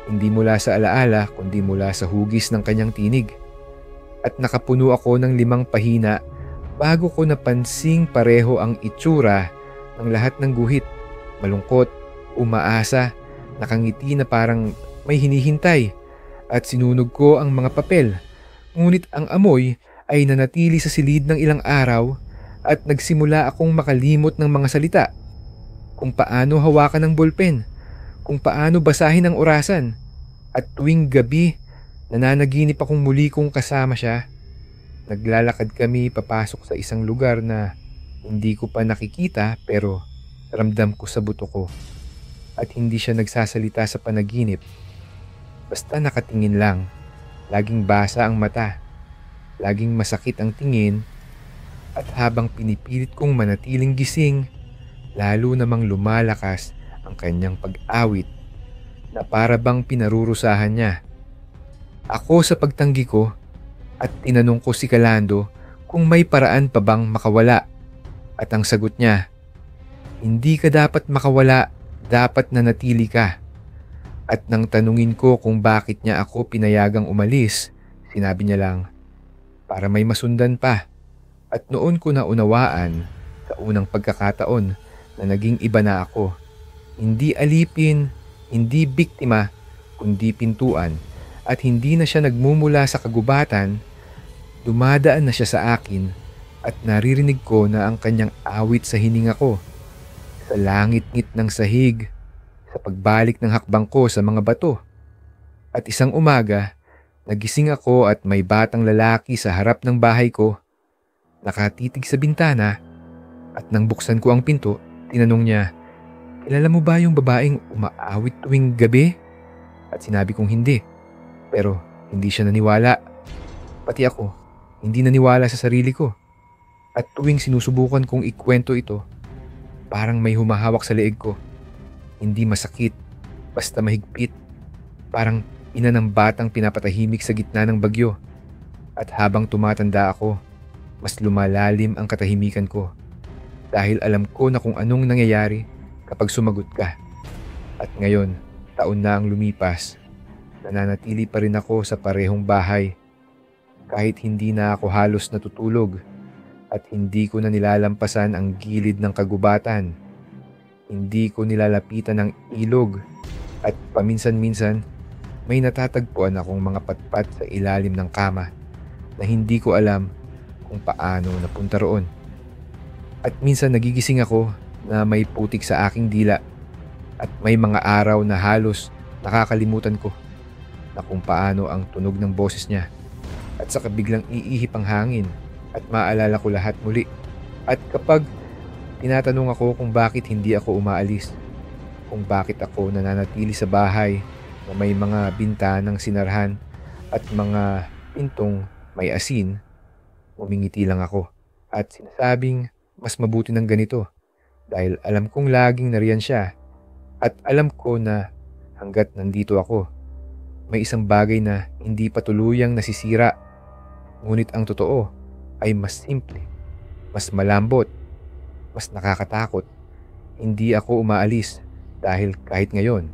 Hindi mula sa alaala kundi mula sa hugis ng kanyang tinig. At nakapuno ako ng 5 pahina bago ko napansing pareho ang itsura ng lahat ng guhit. Malungkot, umaasa, nakangiti na parang may hinihintay. At sinunog ko ang mga papel. Ngunit ang amoy ay nanatili sa silid ng ilang araw at nagsimula akong makalimot ng mga salita. Kung paano hawakan ng bolpen, kung paano basahin ang orasan. At tuwing gabi, nananaginip akong muli kong kasama siya. Naglalakad kami papasok sa isang lugar na hindi ko pa nakikita pero ramdam ko sa buto ko. At hindi siya nagsasalita sa panaginip. Basta nakatingin lang, laging basa ang mata, laging masakit ang tingin. At habang pinipilit kong manatiling gising, lalo namang lumalakas ang kanyang pag-awit na para bang pinarurusahan niya. Ako sa pagtanggi ko at tinanong ko si Calando kung may paraan pa bang makawala. At ang sagot niya, hindi ka dapat makawala, dapat nanatili ka. At nang tanungin ko kung bakit niya ako pinayagang umalis, sinabi niya lang, para may masundan pa. At noon ko naunawaan sa unang pagkakataon na naging iba na ako. Hindi alipin, hindi biktima, kundi pintuan. At hindi na siya nagmumula sa kagubatan, dumadaan na siya sa akin at naririnig ko na ang kanyang awit sa hininga ko. Sa langit-ngit ng sahig, sa pagbalik ng hakbang ko sa mga bato. At isang umaga, nagising ako at may batang lalaki sa harap ng bahay ko. Nakatitig sa bintana at nang buksan ko ang pinto, tinanong niya, kilala mo ba yung babaeng umaawit tuwing gabi? At sinabi kong hindi. Pero hindi siya naniwala. Pati ako, hindi naniwala sa sarili ko. At tuwing sinusubukan kong ikwento ito, parang may humahawak sa leeg ko. Hindi masakit, basta mahigpit. Parang ina ng batang pinapatahimik sa gitna ng bagyo. At habang tumatanda ako, mas lumalalim ang katahimikan ko dahil alam ko na kung anong nangyayari kapag sumagot ka. At ngayon, taon na ang lumipas, nananatili pa rin ako sa parehong bahay kahit hindi na ako halos natutulog at hindi ko na nilalampasan ang gilid ng kagubatan. Hindi ko nilalapitan ng ilog at paminsan-minsan may natatagpuan akong mga patpat sa ilalim ng kama na hindi ko alam kung paano napunta roon. At minsan nagigising ako na may putik sa aking dila at may mga araw na halos nakakalimutan ko na kung paano ang tunog ng boses niya at saka biglang iihip ang hangin at maalala ko lahat muli. At kapag tinatanong ako kung bakit hindi ako umaalis, kung bakit ako nananatili sa bahay na may mga bintanang sinarhan at mga pintong may asin, umingiti lang ako at sinasabing mas mabuti ng ganito dahil alam kong laging nariyan siya at alam ko na hanggat nandito ako, may isang bagay na hindi pa tuluyang nasisira. Ngunit ang totoo ay mas simple, mas malambot, mas nakakatakot. Hindi ako umaalis dahil kahit ngayon